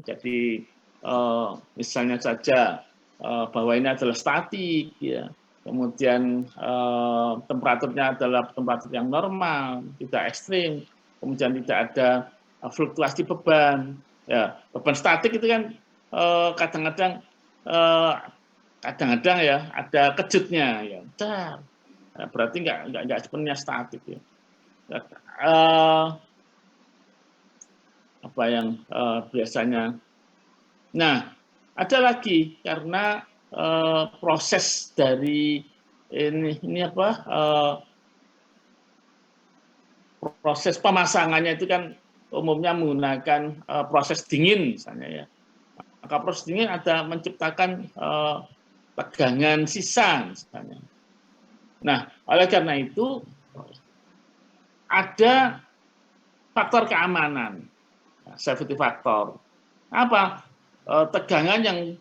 Jadi misalnya saja bahwa ini adalah statik, ya. Kemudian temperaturnya adalah temperatur yang normal, tidak ekstrim, kemudian tidak ada fluktuasi beban. Ya, beban statik itu kan kadang-kadang ya ada kejutnya, ya. Berarti nggak sepenuhnya statik, ya. Apa yang biasanya. Nah, ada lagi karena proses dari ini apa proses pemasangannya itu kan umumnya menggunakan proses dingin misalnya, ya. Maka proses dingin ada menciptakan tegangan sisa misalnya. Nah, oleh karena itu ada faktor keamanan, safety factor. Apa? Tegangan yang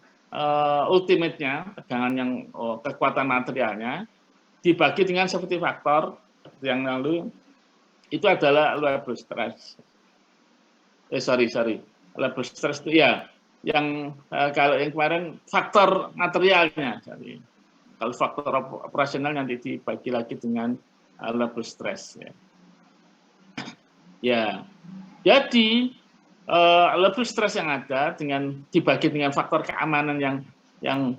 ultimate-nya, tegangan yang kekuatan materialnya dibagi dengan safety factor yang lalu itu adalah level stress. Level stress itu ya yang kalau yang kemarin faktor materialnya. Jadi kalau faktor operasional nanti dibagi lagi dengan level stress, ya. Ya. Jadi level stres yang ada dibagi dengan faktor keamanan yang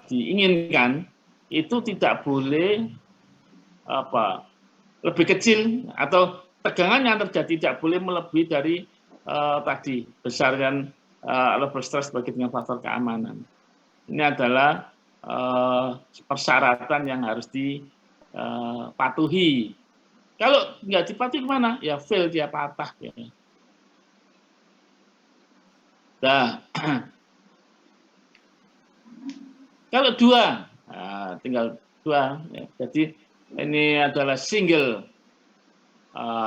diinginkan itu tidak boleh lebih kecil atau tegangan yang terjadi tidak boleh melebihi dari tadi besaran level stres bagi dengan faktor keamanan. Ini adalah persyaratan yang harus dipatuhi. Kalau nggak dipatuhi gimana? Ya fail, dia patah, ya. Nah, kalau dua, tinggal dua. Ya. Jadi ini adalah single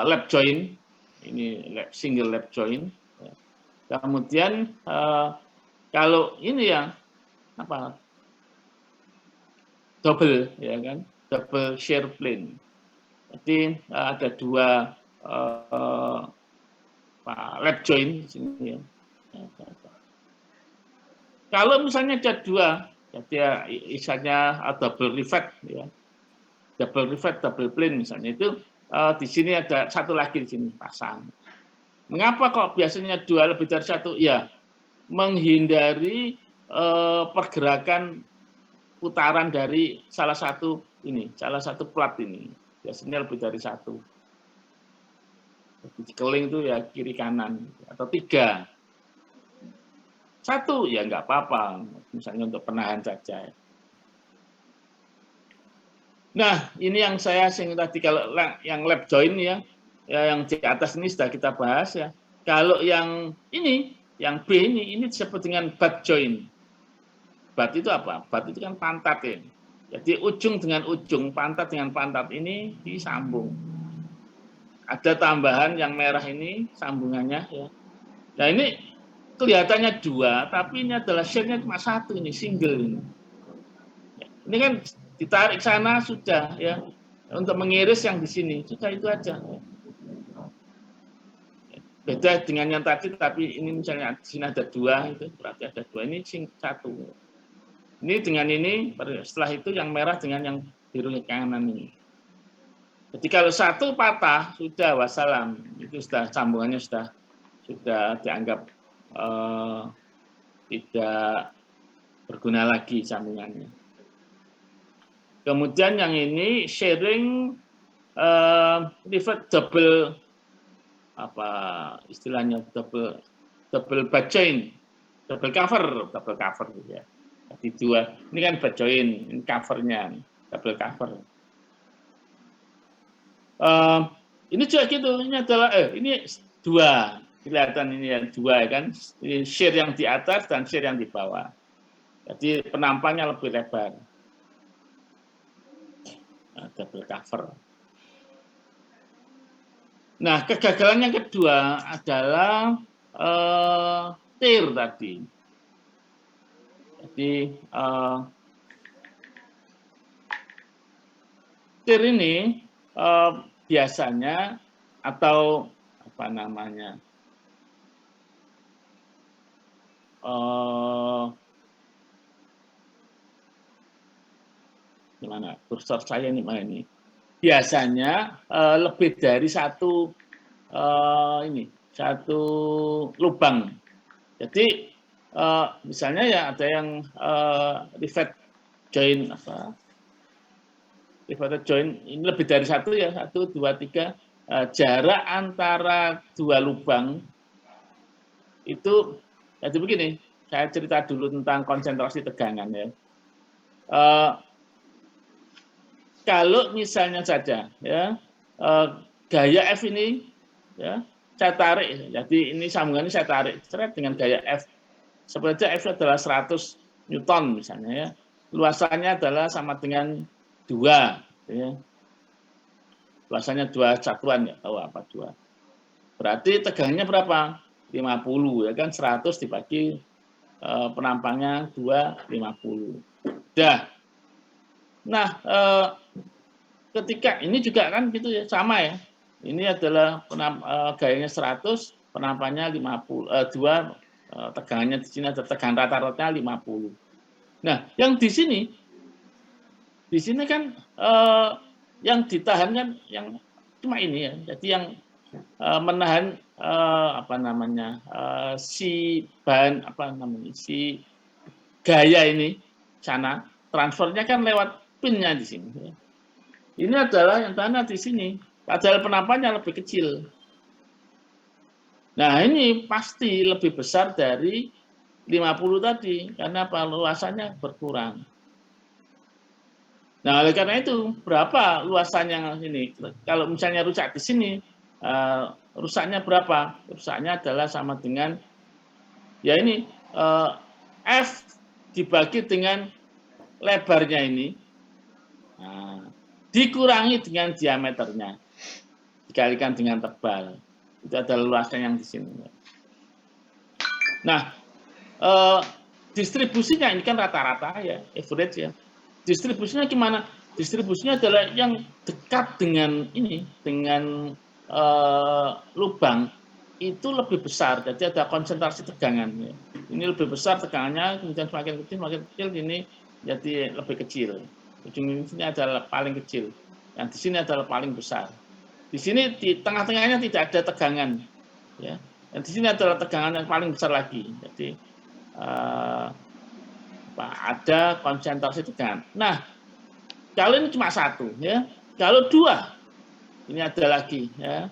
lap joint, ini single lap joint. Ya. Kemudian kalau ini yang double, ya kan, double shear plane. Jadi ada dua lap joint di sini, ya. Kalau misalnya ada dua, jadi isanya double rivet, ya. Double rivet, double plane misalnya itu di sini ada satu lagi di sini pasang. Mengapa kok biasanya dua lebih dari satu? Ya, menghindari pergerakan putaran dari salah satu plat ini. Biasanya lebih dari satu. Keling itu ya kiri kanan atau tiga. Satu ya nggak apa-apa, misalnya untuk penahan saja. Nah, ini yang saya singgung tadi, kalau yang lap joint, ya yang di atas ini sudah kita bahas, ya. Kalau yang ini, yang B ini disebut dengan butt joint. Butt itu apa? Butt itu kan pantat, ya. Jadi ujung dengan ujung, pantat dengan pantat ini disambung. Ada tambahan yang merah ini sambungannya, ya. Nah, ini kelihatannya dua, tapi ini adalah share-nya cuma satu, ini single ini. Ini kan ditarik sana sudah, ya. Untuk mengiris yang di sini sudah, itu aja. Beda dengan yang tadi, tapi ini misalnya di sini ada dua, itu berarti ada dua, ini satu. Ini dengan ini, setelah itu yang merah dengan yang biru kanan ini. Jadi kalau satu patah sudah wassalam, itu sudah sambungannya sudah dianggap tidak berguna lagi sambungannya. Kemudian yang ini sharing rivet double, apa istilahnya, double butt joint, double cover gitu, ya. Jadi dua, ini kan butt joint, ini covernya double cover. Ini juga gitu, ini adalah ini dua, kelihatan ini yang dua, kan, ini shear yang di atas dan shear yang di bawah. Jadi penampangnya lebih lebar. Double cover. Nah, kegagalan yang kedua adalah tear tadi. Jadi tear ini biasanya atau apa namanya, gimana kursor saya ini mana ini? Biasanya lebih dari satu satu lubang. Jadi misalnya ya ada yang rivet join riveted join ini lebih dari satu ya, 1, 2, 3. Jarak antara dua lubang itu jadi begini, saya cerita dulu tentang konsentrasi tegangan ya. Kalau misalnya saja ya gaya F ini ya saya tarik, jadi ini sambungannya saya tarik seret dengan gaya F. Sebenarnya F adalah 100 Newton misalnya ya. Luasannya adalah sama dengan 2 ya. Luasannya 2 satuan, ya tahu apa 2. Berarti tegangannya berapa? 50 ya kan, 100 dibagi penampangnya 2, 50. Dah. Nah, ketika ini juga kan gitu ya, sama ya. Ini adalah gayanya 100, penampangnya 50, 2, tegangannya di sini ada tegangan rata-ratanya 50. Nah, yang di sini kan yang ditahan kan yang cuma ini ya. Jadi yang menahan si bahan si gaya ini sana transfernya kan lewat pinnya di sini. Ini adalah yang tanah di sini. Padahal penampangnya lebih kecil. Nah ini pasti lebih besar dari 50 tadi karena luasannya berkurang. Nah oleh karena itu berapa luasannya ini? Kalau misalnya rusak di sini, rusaknya berapa? Rusaknya adalah sama dengan ya ini F dibagi dengan lebarnya ini, dikurangi dengan diameternya, dikalikan dengan tebal. Itu adalah luasan yang di sini. Nah, distribusinya ini kan rata-rata ya, average ya. Distribusinya gimana? Distribusinya adalah yang dekat dengan ini, dengan lubang itu lebih besar. Jadi ada konsentrasi tegangan. Ya. Ini lebih besar tegangannya, kemudian semakin kecil ini jadi lebih kecil. Ujung ini adalah paling kecil. Yang di sini adalah paling besar. Di sini di tengah-tengahnya tidak ada tegangan. Ya. Dan di sini adalah tegangan yang paling besar lagi. Jadi ada konsentrasi tegangan. Nah, kalau ini cuma satu, ya. Kalau 2, ini ada lagi, ya.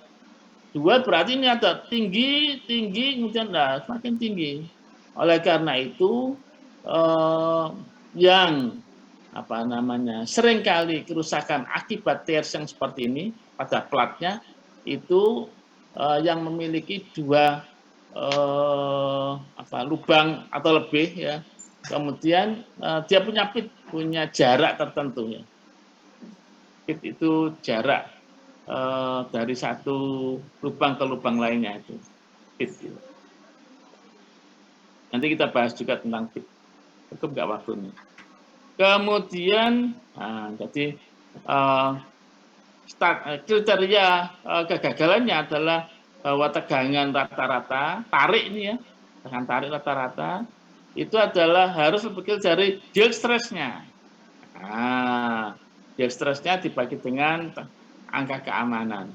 2 berarti ini ada tinggi, kemudian semakin tinggi. Oleh karena itu, yang seringkali kerusakan akibat tears yang seperti ini pada platnya itu yang memiliki 2 lubang atau lebih ya. Kemudian dia punya jarak tertentu ya. Pit itu jarak dari satu lubang ke lubang lainnya itu. Pit. Nanti kita bahas juga tentang pit. Cukup nggak waktunya. Kemudian, jadi kriteria kegagalannya adalah bahwa tegangan rata-rata, tarik ini ya, tegangan tarik rata-rata, itu adalah harus lebih kecil dari yield stress-nya. Yield stress-nya dibagi dengan angka keamanan.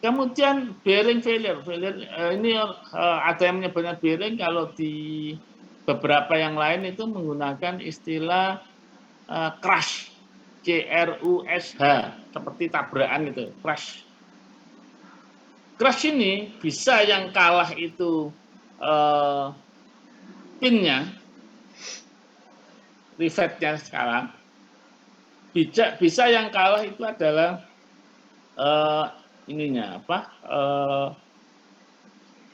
Kemudian bearing failure ini ada yang menyebutnya bearing, kalau di beberapa yang lain itu menggunakan istilah crush, CRUSH, seperti tabrakan gitu, crush. Crush ini bisa yang kalah itu pinnya, rivetnya sekarang, bisa yang kalah itu adalah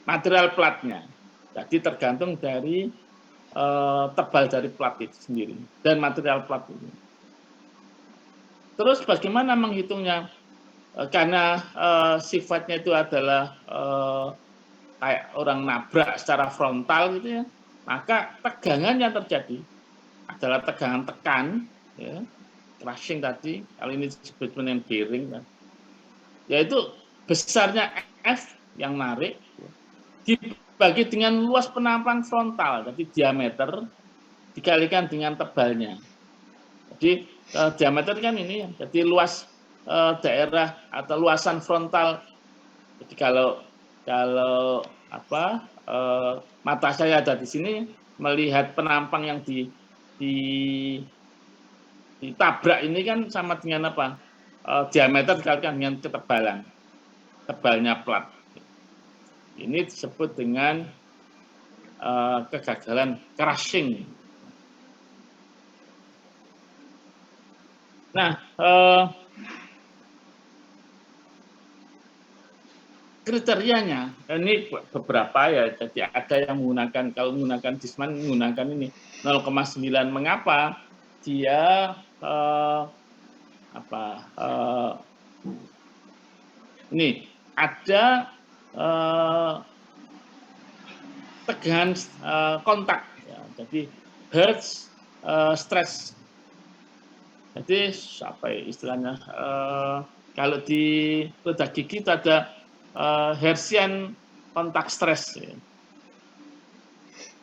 material platnya. Jadi tergantung dari tebal dari plat itu sendiri dan material plat ini. Terus bagaimana menghitungnya? Karena sifatnya itu adalah kayak orang nabrak secara frontal gitu ya, maka tegangan yang terjadi adalah tegangan tekan, ya, crushing tadi, kalau ini disebut dengan bearing, yaitu besarnya F yang narik dibagi dengan luas penampang frontal, jadi diameter dikalikan dengan tebalnya. Jadi diameter kan ini, jadi luas daerah atau luasan frontal. Jadi kalau mata saya ada di sini melihat penampang yang ditabrak ini kan sama dengan apa? Diameter dikalikan dengan ketebalan, tebalnya plat. Ini disebut dengan kegagalan crushing. Nah, kriterianya ini beberapa ya. Jadi ada yang menggunakan, kalau menggunakan Disman menggunakan ini 0,9. Mengapa? Dia ini ada tegangan kontak, ya. Jadi Hertz stress. Jadi apa ya istilahnya? Kalau di bedah gigi itu ada Hertzian kontak stres. Ya.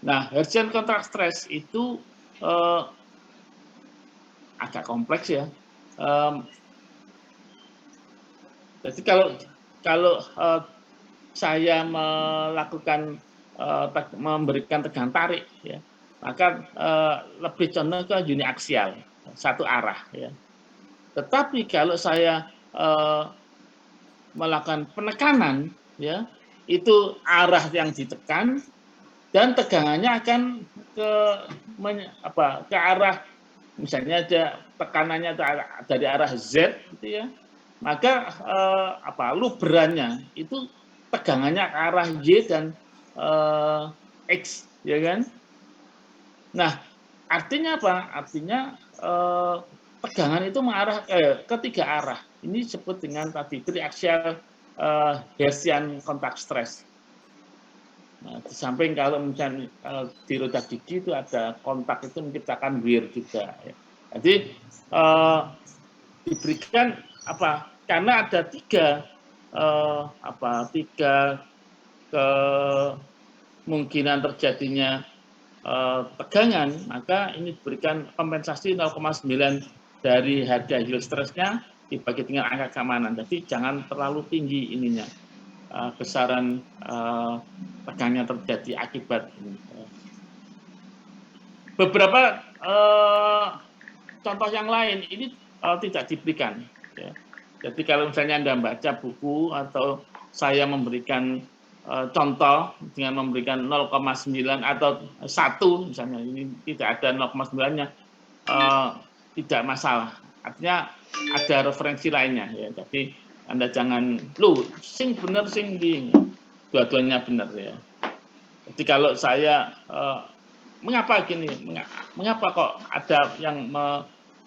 Nah, Hertzian kontak stres itu agak kompleks ya. Jadi kalau saya melakukan memberikan tegangan tarik, ya, maka lebih condong ke uniaksial, satu arah. Ya. Tetapi kalau saya melakukan penekanan, ya, itu arah yang ditekan dan tegangannya akan ke arah, misalnya ada tekanannya dari arah Z, gitu ya, maka luberannya itu tegangannya ke arah Y dan X, ya kan? Nah, artinya apa? Artinya tegangan itu mengarah ke tiga arah. Ini disebut dengan tadi triaxial Hertzian kontak stres. Nah, di samping kalau misalnya di roda gigi itu ada kontak itu menciptakan wear juga. Ya. Jadi diberikan apa? Karena ada tiga kemungkinan terjadinya tegangan, maka ini diberikan kompensasi 0,9 dari harga yield stressnya dibagi dengan angka keamanan. Jadi jangan terlalu tinggi ininya, besaran tegangan terjadi akibat ini. Beberapa contoh yang lain ini tidak diberikan. Ya. Jadi kalau misalnya Anda baca buku atau saya memberikan contoh dengan memberikan 0,9 atau 1 misalnya, ini tidak ada 0,9-nya, tidak masalah. Artinya ada referensi lainnya. Ya. Jadi Anda jangan, sing benar, sing di, dua-duanya benar ya. Jadi kalau saya mengapa gini? Mengapa kok ada yang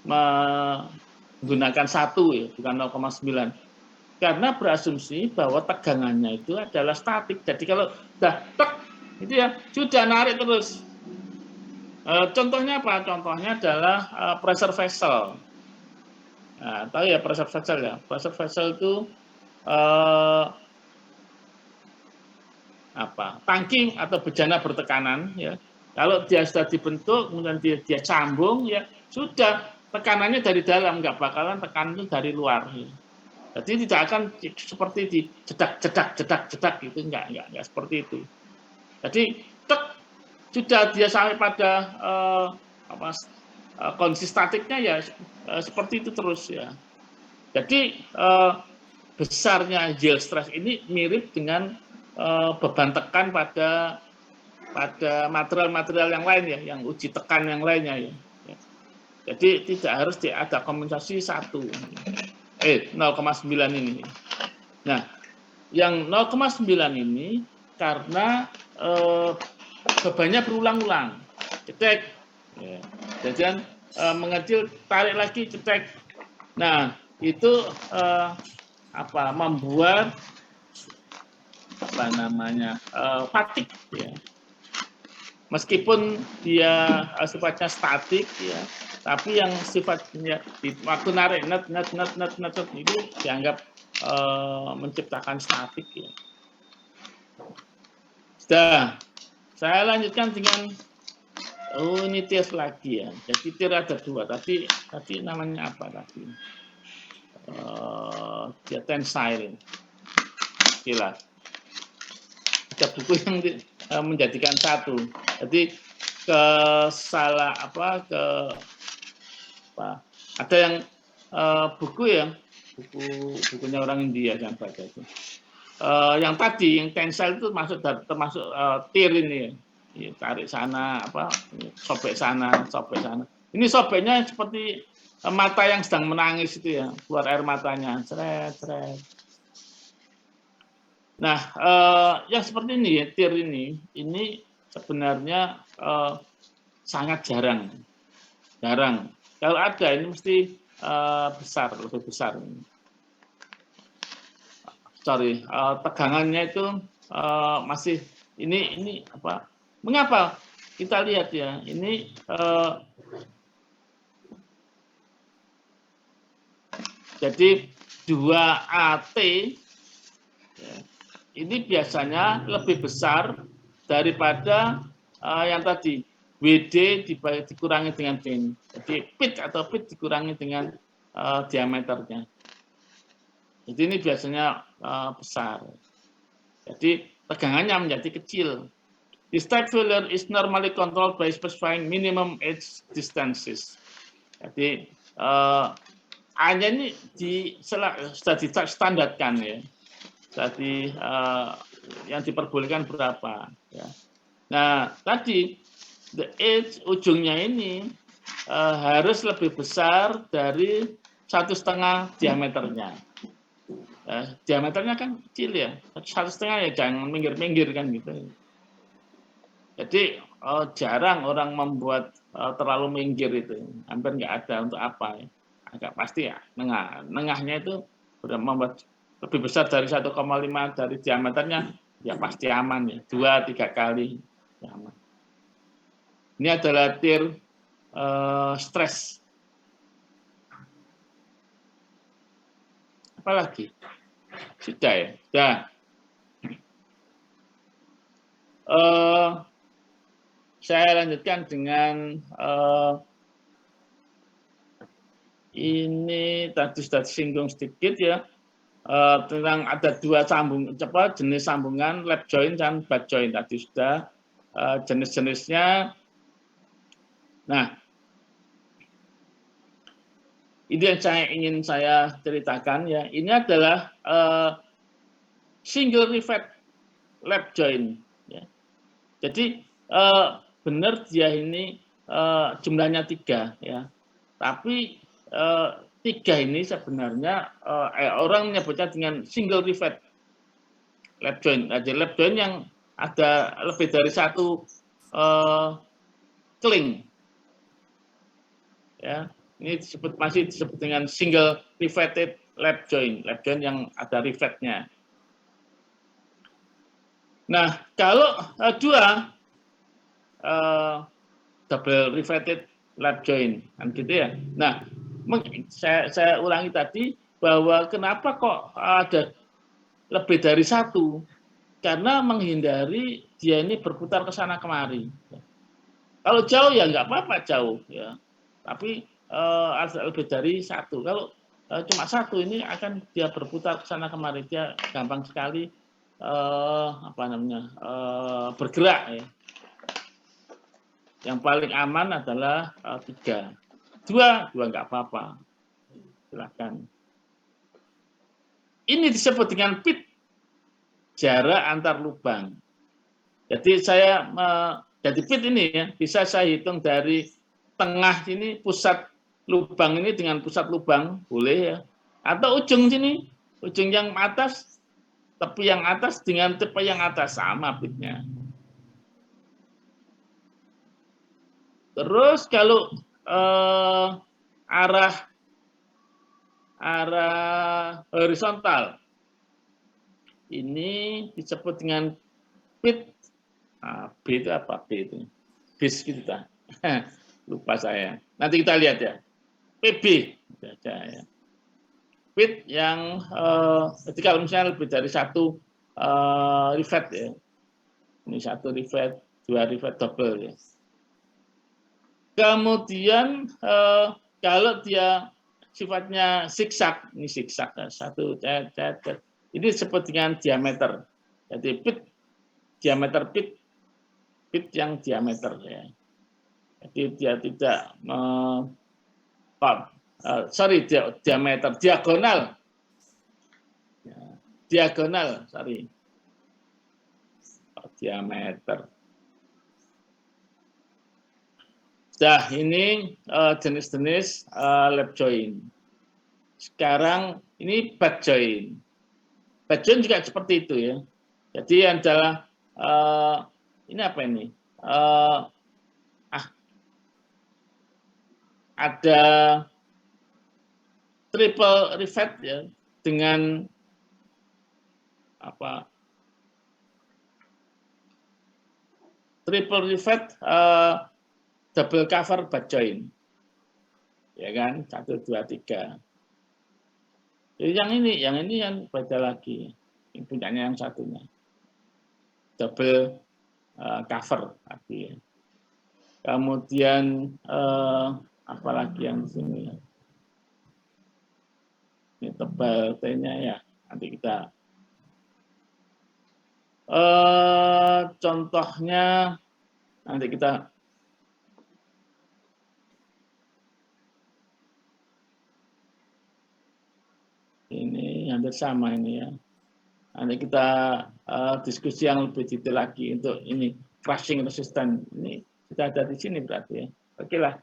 menggunakan 1 ya, bukan 0,9? Karena berasumsi bahwa tegangannya itu adalah statik. Jadi kalau sudah tek, itu ya sudah narik terus. Contohnya apa? Contohnya adalah pressure vessel. Nah, tahu ya pressure vessel ya? Pressure vessel itu tangki atau bejana bertekanan ya. Kalau dia sudah dibentuk kemudian dia cambung ya sudah, tekanannya dari dalam, nggak bakalan tekanan itu dari luar ya. Jadi tidak akan seperti di jedak gitu, enggak seperti itu. Jadi sudah dia sampai pada kondisi statiknya ya seperti itu terus ya. Jadi besarnya yield stress ini mirip dengan beban tekan pada material-material yang lain ya, yang uji tekan yang lainnya ya. Jadi tidak harus ada kompensasi 1. 0,9 ini. Nah, yang 0,9 ini karena bebannya berulang-ulang, cetek, ya. Jadi mengecil, tarik lagi, cetek. Nah, itu membuat fatigue, ya. Meskipun dia sifatnya statik, ya. Tapi yang sifatnya di waktu narik net itu dianggap menciptakan statik ya. Sudah. Saya lanjutkan dengan ini tir lagi ya. Jadi tir ada 2. Tadi namanya apa tadi? Dia tensile. Gila. Ada buku yang menjadikan satu. Jadi ada yang bukunya orang India yang baca itu. Yang tadi yang tensile itu termasuk tir ini ya. Tarik sana sobek sana. Ini sobeknya seperti mata yang sedang menangis itu ya, keluar air matanya. Ceret. Nah, yang seperti ini ya, tir ini sebenarnya sangat jarang. Kalau ada ini mesti lebih besar. Sorry, tegangannya itu masih ini apa? Mengapa? Kita lihat ya, ini jadi 2AT ya, ini biasanya lebih besar daripada yang tadi WD dikurangi dengan DN. Jadi pitch dikurangi dengan diameternya. Jadi ini biasanya besar. Jadi tegangannya menjadi kecil. This type failure is normally controlled by specifying minimum edge distances. Jadi hanya ini sudah distandarkan ya. Jadi yang diperbolehkan berapa? Ya. Nah tadi the edge ujungnya ini harus lebih besar dari 1,5 diameternya. Diameternya kan kecil ya, 1,5 ya jangan minggir-minggir kan gitu. Jadi jarang orang membuat terlalu minggir itu, hampir nggak ada. Untuk apa ya? Agak pasti ya, nengahnya itu membuat lebih besar dari 1,5 dari diameternya, ya pasti aman ya, 2-3 kali ya aman. Ini adalah tir stres. Apalagi? Sudah ya, sudah. Saya lanjutkan dengan ini tadi sudah disinggung sedikit ya, tentang ada 2 jenis sambungan, lap joint dan butt joint. Tadi sudah jenis-jenisnya. Nah, ini yang ingin saya ceritakan ya. Ini adalah single rivet lap joint. Ya. Jadi benar dia ini jumlahnya 3 ya. Tapi 3 ini sebenarnya orang menyebutnya dengan single rivet lap joint. Jadi lap joint yang ada lebih dari 1 kling. Ya, ini masih disebut dengan single riveted lap joint yang ada rivetnya. Nah, kalau 2 double riveted lap joint, kan gitu ya. Nah, saya ulangi tadi bahwa kenapa kok ada lebih dari 1? Karena menghindari dia ini berputar ke sana kemari. Kalau jauh ya nggak apa-apa jauh ya, tapi ada lebih dari 1. Kalau cuma 1 ini akan dia berputar ke sana kemari, dia gampang sekali bergerak ya. Yang paling aman adalah 3. 2 nggak apa-apa. Silakan. Ini disebut dengan pit, jarak antar lubang. Jadi jadi pit ini ya bisa saya hitung dari tengah sini, pusat lubang ini dengan pusat lubang boleh ya. Atau ujung sini, ujung yang atas, tepi yang atas dengan tepi yang atas sama pitnya. Terus kalau arah horizontal ini disebut dengan pit. B itu apa? B itu bis gitu kan. Lupa saya. Nanti kita lihat ya. PB ya. Pit yang jadi kalau misalnya lebih dari 1 rivet ya. Ini 1 rivet, 2 rivet double ya. Kemudian kalau dia sifatnya zigzag, ini zigzag ya, 1 ini disebut dengan diameter. Jadi diameter pit yang diameter ya. Jadi dia tidak diameter, diagonal. Ya, diagonal, diameter. Nah, ini jenis-jenis lap joint. Sekarang ini butt joint. Butt joint juga seperti itu ya. Jadi adalah ini apa ini? Ada triple rivet ya dengan apa? Triple rivet double cover butt joint. Ya kan? 1 2 3. Jadi yang ini yang beda lagi. Ini punyanya yang satunya. Double cover lagi. Kemudian apalagi yang di sini. Ini tebal T-nya ya. Nanti kita contohnya nanti kita ini hampir sama ini ya. Nanti kita diskusi yang lebih detail lagi untuk ini crushing resistant. Ini kita ada di sini berarti ya. Oke lah.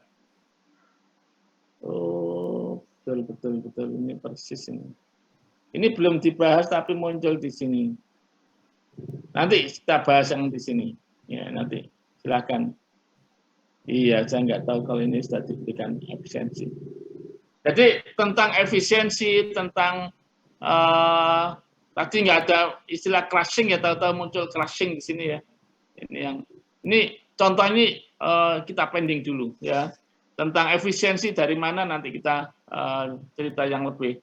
Oh, betul ini persis ini. Ini belum dibahas tapi muncul di sini. Nanti kita bahas yang di sini. Ya, nanti silakan. Iya, saya nggak tahu kalau ini sudah diberikan efisiensi. Jadi tentang efisiensi, tentang tadi nggak ada istilah crushing ya, tahu-tahu muncul crushing di sini ya. Ini contoh ini kita pending dulu ya. Tentang efisiensi dari mana nanti kita cerita yang lebih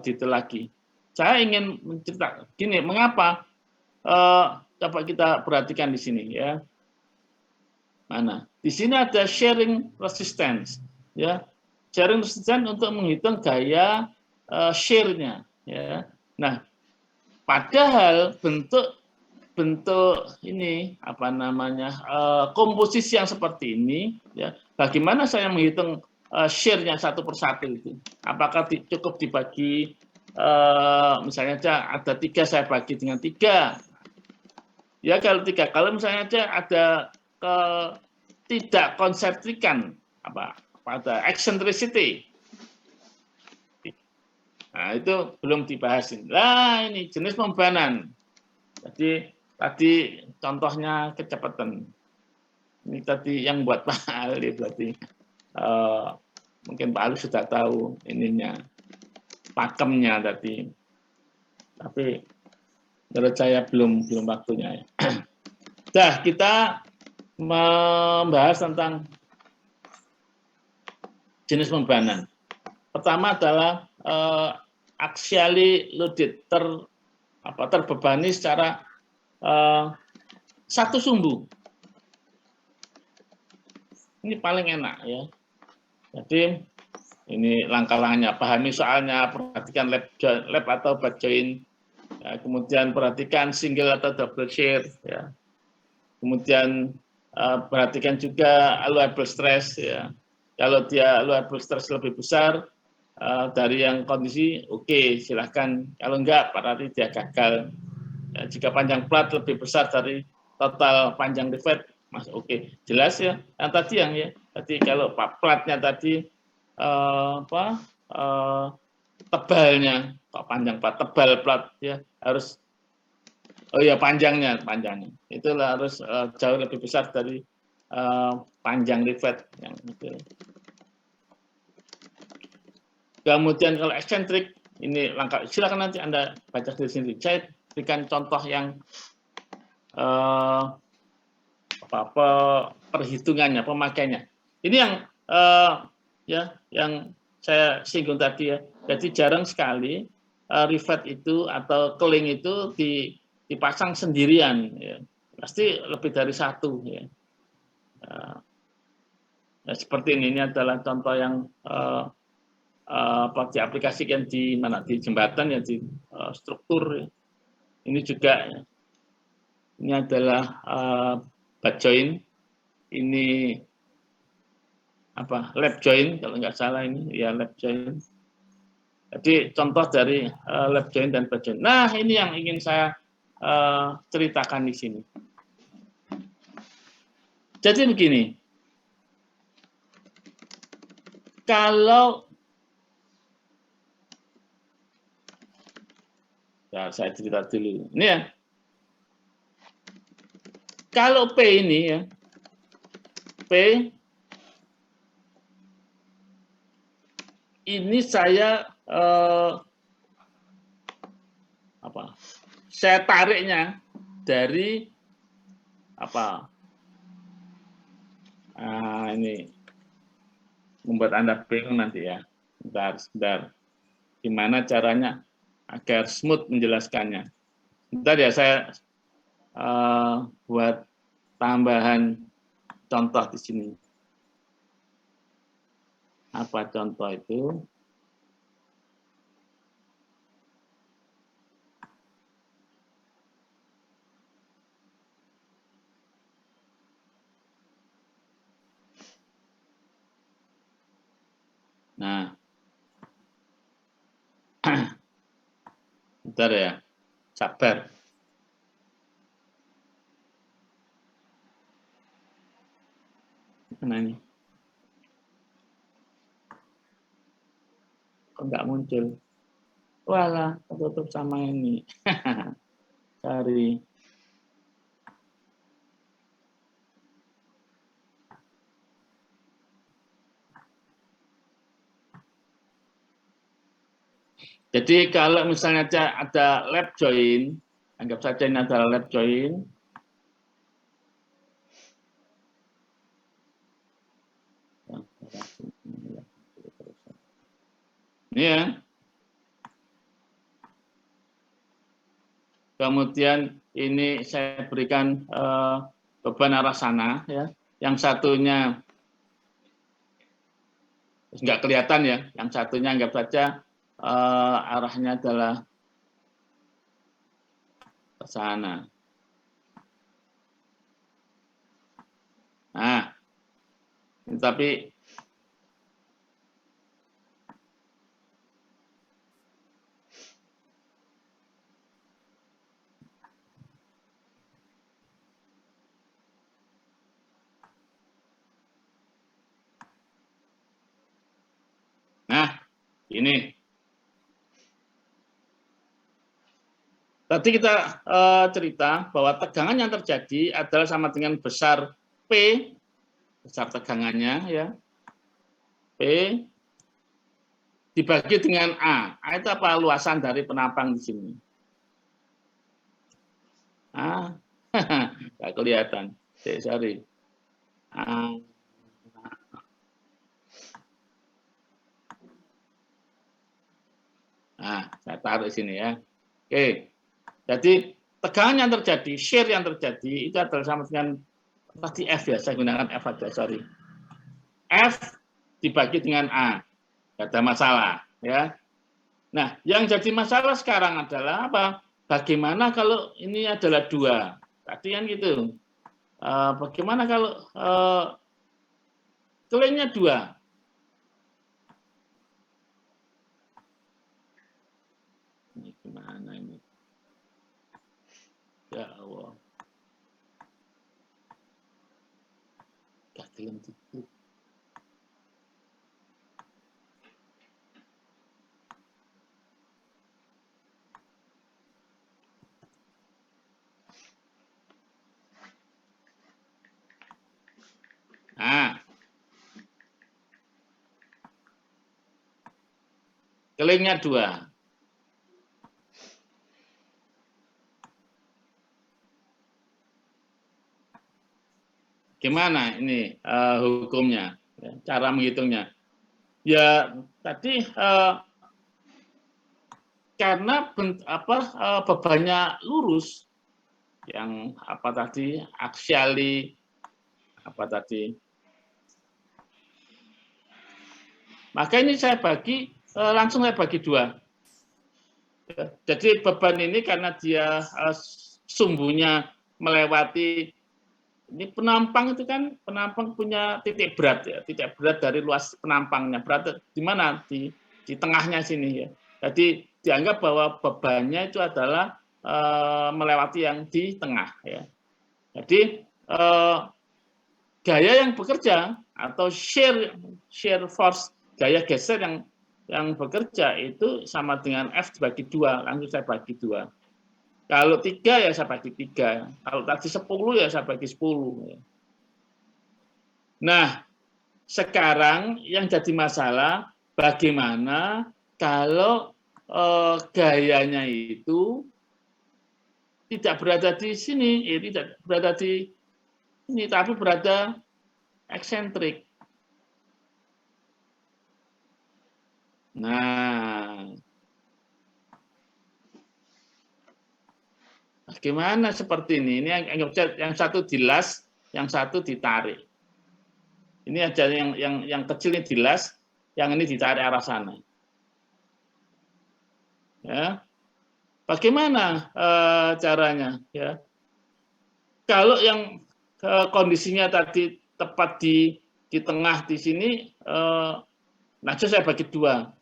detail lagi. Saya ingin menceritakan gini, mengapa? Coba kita perhatikan di sini ya. Mana? Di sini ada sharing resistance ya. Sharing resistance untuk menghitung gaya share-nya ya. Nah, padahal bentuk ini apa namanya komposisi yang seperti ini ya. Bagaimana saya menghitung share-nya satu persatu itu? Apakah cukup dibagi misalnya aja ada 3 saya bagi dengan 3? Ya kalau 3, kalau misalnya aja ada tidak konsentrikan pada eccentricity. Nah, itu belum dibahas. Nah, ini jenis pembebanan. Jadi tadi contohnya kecepatan. Ini tadi yang buat Pak Ali berarti mungkin Pak Ali sudah tahu ininya pakemnya tadi. Tapi menurut saya belum waktunya ya. Dah, kita membahas tentang jenis pembebanan. Pertama adalah axially loaded, terbebani secara satu sumbu. Ini paling enak ya. Jadi ini langkah-langkahnya, pahami soalnya, perhatikan lap atau butt joint, ya, kemudian perhatikan single atau double shear, ya. Kemudian perhatikan juga allowable stress ya. Kalau dia allowable stress lebih besar dari yang kondisi, oke, silahkan. Kalau enggak, berarti dia gagal. Ya, jika panjang plat lebih besar dari total panjang rivet, masuk oke. Jelas ya. Yang tadi ya. Tadi kalau platnya tadi tebalnya, kok panjang plat, tebal plat ya harus. Oh ya panjangnya itulah harus jauh lebih besar dari panjang rivet yang itu. Kemudian kalau eksentrik ini langkah, silakan nanti Anda baca di sini. Saya berikan contoh yang perhitungannya, pemakaiannya. Ini yang saya singgung tadi ya. Jadi jarang sekali rivet itu atau keling itu dipasang sendirian ya. pasti lebih dari satu ya. Ya, seperti ini adalah contoh yang diaplikasikan di mana, di jembatan ya, di struktur ya. Ini juga ya. Ini adalah butt joint, ini lap joint kalau nggak salah, ini ya lap joint. Jadi contoh dari lap joint dan butt joint. Nah, ini yang ingin saya ceritakan di sini. Jadi begini, kalau ya saya cerita dulu. Ini ya, kalau P ini ya, P ini saya saya tariknya dari ini membuat Anda bingung nanti ya. Sebentar. Gimana caranya agar smooth menjelaskannya. Bentar ya, saya buat tambahan contoh di sini. Apa contoh itu? Nah, bentar ya, sabar. Mana ini? Kok nggak muncul? Walah, tertutup sama ini. Cari. Jadi kalau misalnya ada lap joint, anggap saja ini adalah lap joint. Ini ya. Kemudian ini saya berikan beban arah sana ya. Yang satunya nggak kelihatan ya. Yang satunya anggap saja arahnya adalah ke sana. Nah, tapi nah, ini. Tadi kita cerita bahwa tegangan yang terjadi adalah sama dengan besar P, besar tegangannya ya, P dibagi dengan A. A itu apa? Luasan dari penapang di sini. Nggak kelihatan. Sorry. Nah, saya taruh di sini ya. Oke. Jadi tegangan yang terjadi, shear yang terjadi itu adalah sama dengan tadi F ya, saya gunakan F aja, sorry. F dibagi dengan A, tidak ada masalah ya. Nah, yang jadi masalah sekarang adalah apa? Bagaimana kalau ini adalah 2? Tadi kan gitu. Bagaimana kalau kelingnya 2? Ini gimana ini? Ya Allah. Gantian dikit. Nah, kelingnya 2. Gimana ini hukumnya, cara menghitungnya? Ya tadi karena bebannya lurus, yang apa tadi, axially, apa tadi. Maka ini saya bagi, langsung saya bagi dua. Jadi beban ini karena dia sumbunya melewati, ini penampang itu kan, penampang punya titik berat ya, titik berat dari luas penampangnya, berat di mana, di tengahnya sini ya. Jadi dianggap bahwa bebannya itu adalah melewati yang di tengah ya. Jadi gaya yang bekerja atau shear force, gaya geser yang bekerja itu sama dengan F dibagi 2, langsung saya bagi 2. Kalau 3 ya saya bagi 3. Kalau tadi 10 ya saya bagi 10. Nah, sekarang yang jadi masalah bagaimana kalau gayanya itu tidak berada di sini, tidak berada di ini, tapi berada eksentrik. Nah, bagaimana seperti ini? Ini yang satu dilas, yang satu ditarik. Ini aja yang kecil ini dilas, yang ini ditarik arah sana. Ya, bagaimana caranya? Ya, kalau yang kondisinya tadi tepat di tengah di sini, nah saya bagi 2.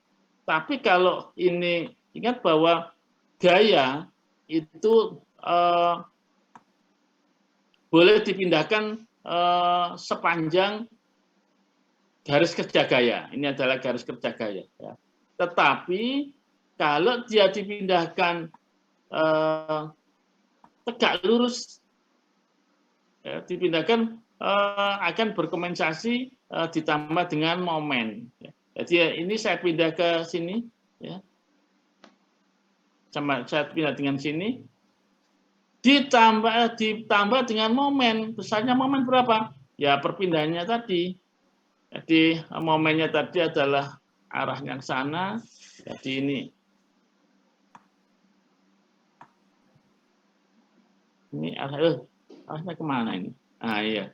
Tapi kalau ini, ingat bahwa gaya itu boleh dipindahkan sepanjang garis kerja gaya. Ini adalah garis kerja gaya. Ya. Tetapi kalau dia dipindahkan tegak lurus, ya, dipindahkan akan berkompensasi ditambah dengan momen. Ya. Jadi ini saya pindah ke sini, ya. Saya pindah dengan sini, ditambah dengan momen. Besarnya momen berapa? Ya perpindahannya tadi. Jadi momennya tadi adalah arahnya ke sana. Jadi ini arahnya kemana ini? Ah iya.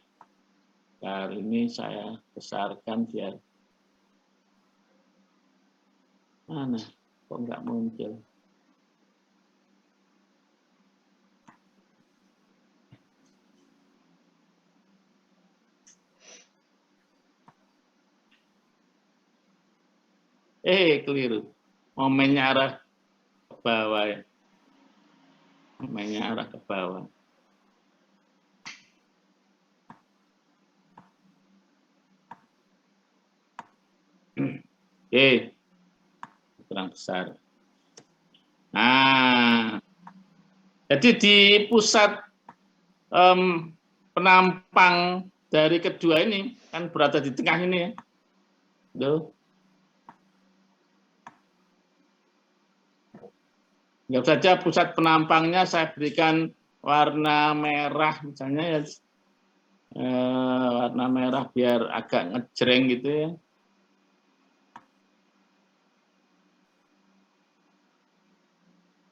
Kali ini saya besarkan biar mana? Kok nggak muncul? Keliru. Momennya arah ke bawah ya. Momennya arah ke bawah. Kurang besar. Nah, jadi di pusat penampang dari kedua ini kan berada di tengah ini ya. Tuh. Anggap saja pusat penampangnya saya berikan warna merah misalnya ya, warna merah biar agak ngejreng gitu ya.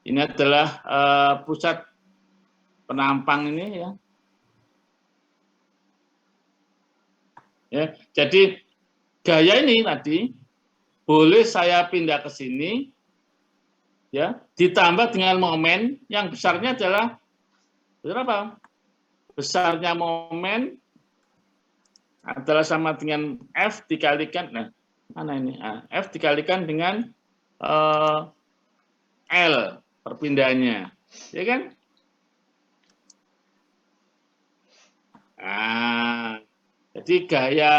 Ini adalah pusat penampang ini ya. Ya, jadi gaya ini tadi boleh saya pindah ke sini, ya, ditambah dengan momen yang besarnya adalah berapa? Besarnya momen adalah sama dengan F dikalikan, nah mana ini? F dikalikan dengan L perpindahannya, ya kan? Nah, jadi gaya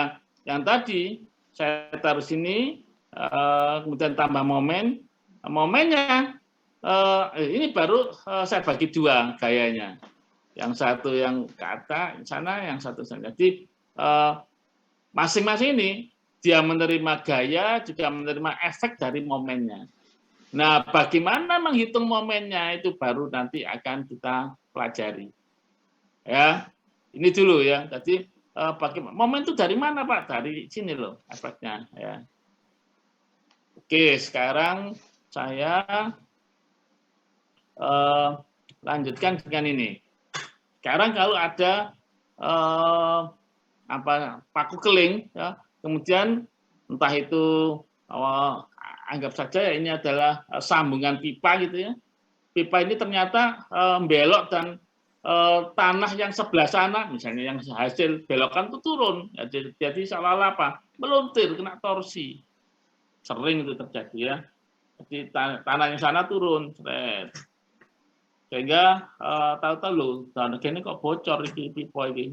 yang tadi saya taruh sini, kemudian tambah momen, momennya ini baru saya bagi 2 gayanya. Yang satu yang ke atas sana, yang satu sana. Jadi masing-masing ini dia menerima gaya, juga menerima efek dari momennya. Nah, bagaimana menghitung momennya itu baru nanti akan kita pelajari. Ya, ini dulu ya. Jadi bagaimana momen itu dari mana Pak? Dari sini loh efeknya. Ya. Oke, sekarang saya lanjutkan dengan ini. Sekarang kalau ada paku keling, ya, kemudian entah itu anggap saja ya ini adalah sambungan pipa gitu ya. Pipa ini ternyata belok dan tanah yang sebelah sana, misalnya yang hasil belokan itu turun, ya, jadi seolah-olah apa? Meluntir, kena torsi. Sering itu terjadi ya. Jadi tanah yang sana turun, sehingga tahu-tahu loh, tanah ini kok bocor di pipa ini.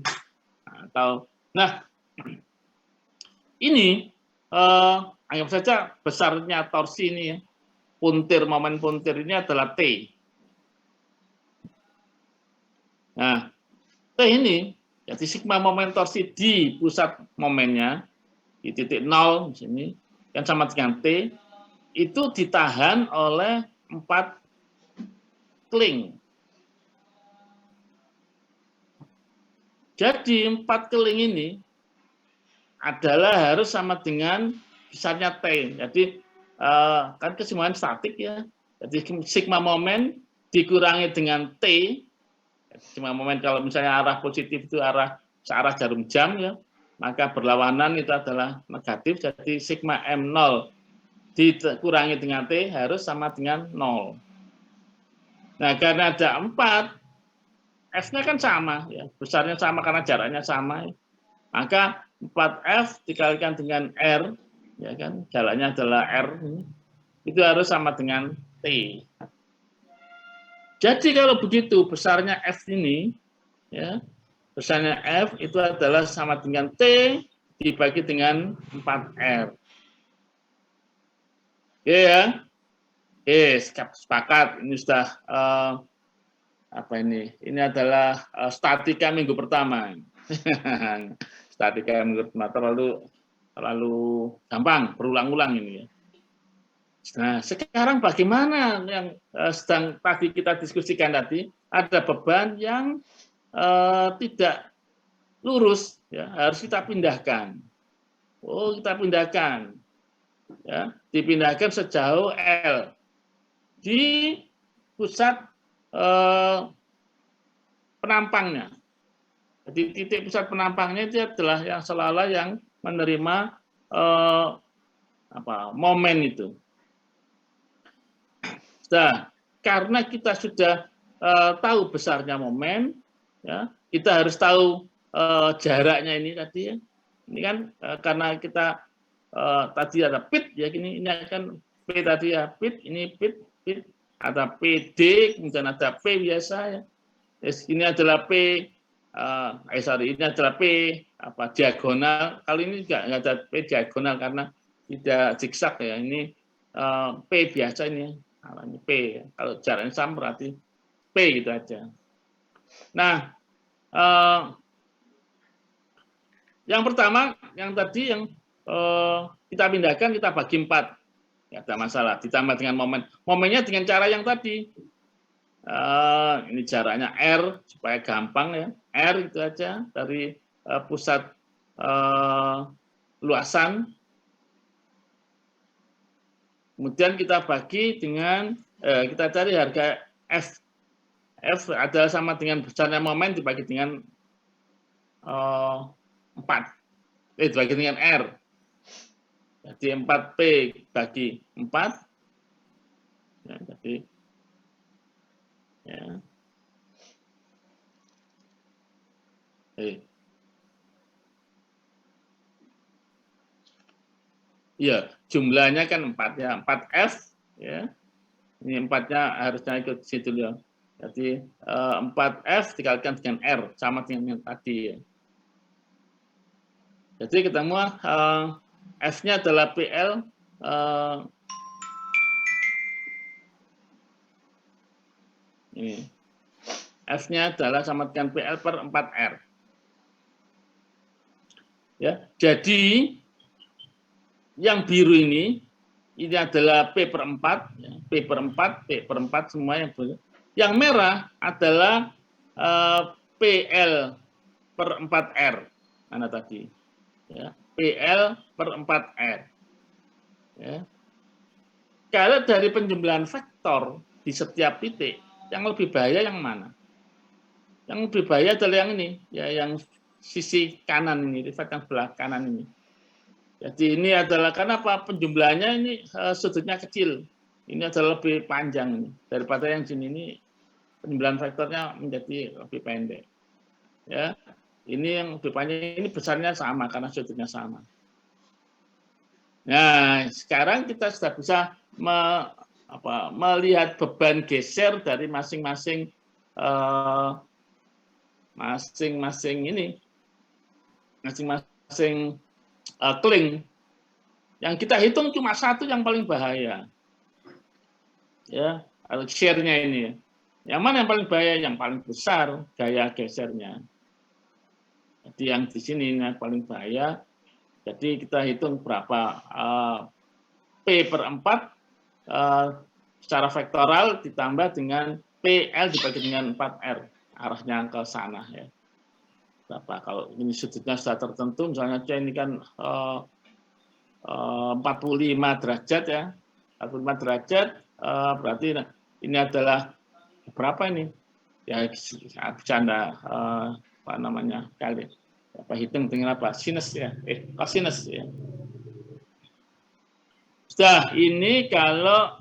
Nah, ini anggap saja besarnya torsi ini ya. Momen puntir ini adalah T. Nah, T ini, jadi sigma momen torsi di pusat momennya, di titik 0 di sini, yang sama dengan T, itu ditahan oleh 4 keling. Jadi 4 keling ini adalah harus sama dengan besarnya T. Jadi kan keseimbangan statik ya. Jadi sigma momen dikurangi dengan T. Sigma momen kalau misalnya arah positif itu searah jarum jam ya, maka berlawanan itu adalah negatif. Jadi sigma M0 dikurangi dengan T harus sama dengan 0. Nah, karena ada 4, F-nya kan sama, ya, besarnya sama karena jaraknya sama. Ya. Maka 4F dikalikan dengan R, ya kan, jaraknya adalah R, itu harus sama dengan T. Jadi kalau begitu besarnya F ini, ya, besarnya F itu adalah sama dengan T dibagi dengan 4R. Oke ya, sepakat. Ini sudah apa ini? Ini adalah statika minggu pertama. Statika minggu pertama terlalu gampang, berulang-ulang ini ya. Nah, sekarang bagaimana yang sedang tadi kita diskusikan tadi, ada beban yang tidak lurus, ya, harus kita pindahkan. Oh, kita pindahkan, ya, dipindahkan sejauh L di pusat penampangnya. Jadi titik pusat penampangnya itu adalah yang seolah-olah yang menerima momen itu. Nah, karena kita sudah tahu besarnya momen, ya, kita harus tahu jaraknya ini tadi ya. Ini kan karena kita tadi ada pit ya, ini akan P tadi ya, pit, ini pit, ada PD, kemudian ada P biasa ya. Ini adalah P, ini adalah P diagonal. Kali ini juga nggak ada P diagonal karena tidak zigzag ya. Ini P biasa ini. Ini P. Kalau jaraknya sama berarti P gitu aja. Nah, yang pertama, yang tadi yang kita pindahkan, kita bagi 4. Tidak ada masalah. Ditambah dengan momen. Momennya dengan cara yang tadi. Ini jaraknya R, supaya gampang ya. R itu aja dari pusat luasan. Kemudian kita bagi dengan, kita cari harga F. F adalah sama dengan besarnya momen dibagi dengan 4. Dibagi dengan R. Jadi 4P bagi 4. Ya, jadi, ya. Iya, jumlahnya kan 4 ya, 4F ya. Ini 4-nya harusnya ikut situ ya. Jadi 4F dikalikan dengan R sama dengan yang tadi ya. Jadi ketemu F-nya adalah PL ini. F-nya adalah sama dengan PL per 4R. Ya, jadi yang biru ini adalah P per 4, ya. P per 4, P per 4 semuanya. Yang merah adalah PL per 4R. Mana tadi? Ya, PL per 4R. Ya. Kalau dari penjumlahan vektor di setiap titik, yang lebih bahaya yang mana? Yang lebih bahaya adalah yang ini, ya yang sisi kanan ini, rifat yang sebelah kanan ini. Jadi ini adalah karena apa? Penjumlahannya ini sudutnya kecil. Ini adalah lebih panjang ini. Daripada yang sini ini penjumlahan vektornya menjadi lebih pendek. Ya, ini yang lebih panjang ini besarnya sama karena sudutnya sama. Nah, sekarang kita sudah bisa melihat beban geser dari masing-masing kling. Yang kita hitung cuma satu yang paling bahaya, ya, share-nya ini. Yang mana yang paling bahaya? Yang paling besar gaya gesernya. Jadi yang di sini yang paling bahaya. Jadi kita hitung berapa P/4 secara vektoral ditambah dengan PL dibagi dengan 4R, arahnya ke sana, ya. Berapa? Kalau ini sudutnya sudah tertentu, misalnya ini kan 45 derajat, ya. 45 derajat, berarti ini adalah berapa ini? Ya, bercanda, apa namanya, kali. Apa hitung dengan apa? Sinus, ya. Kosinus, ya. Sudah, ini kalau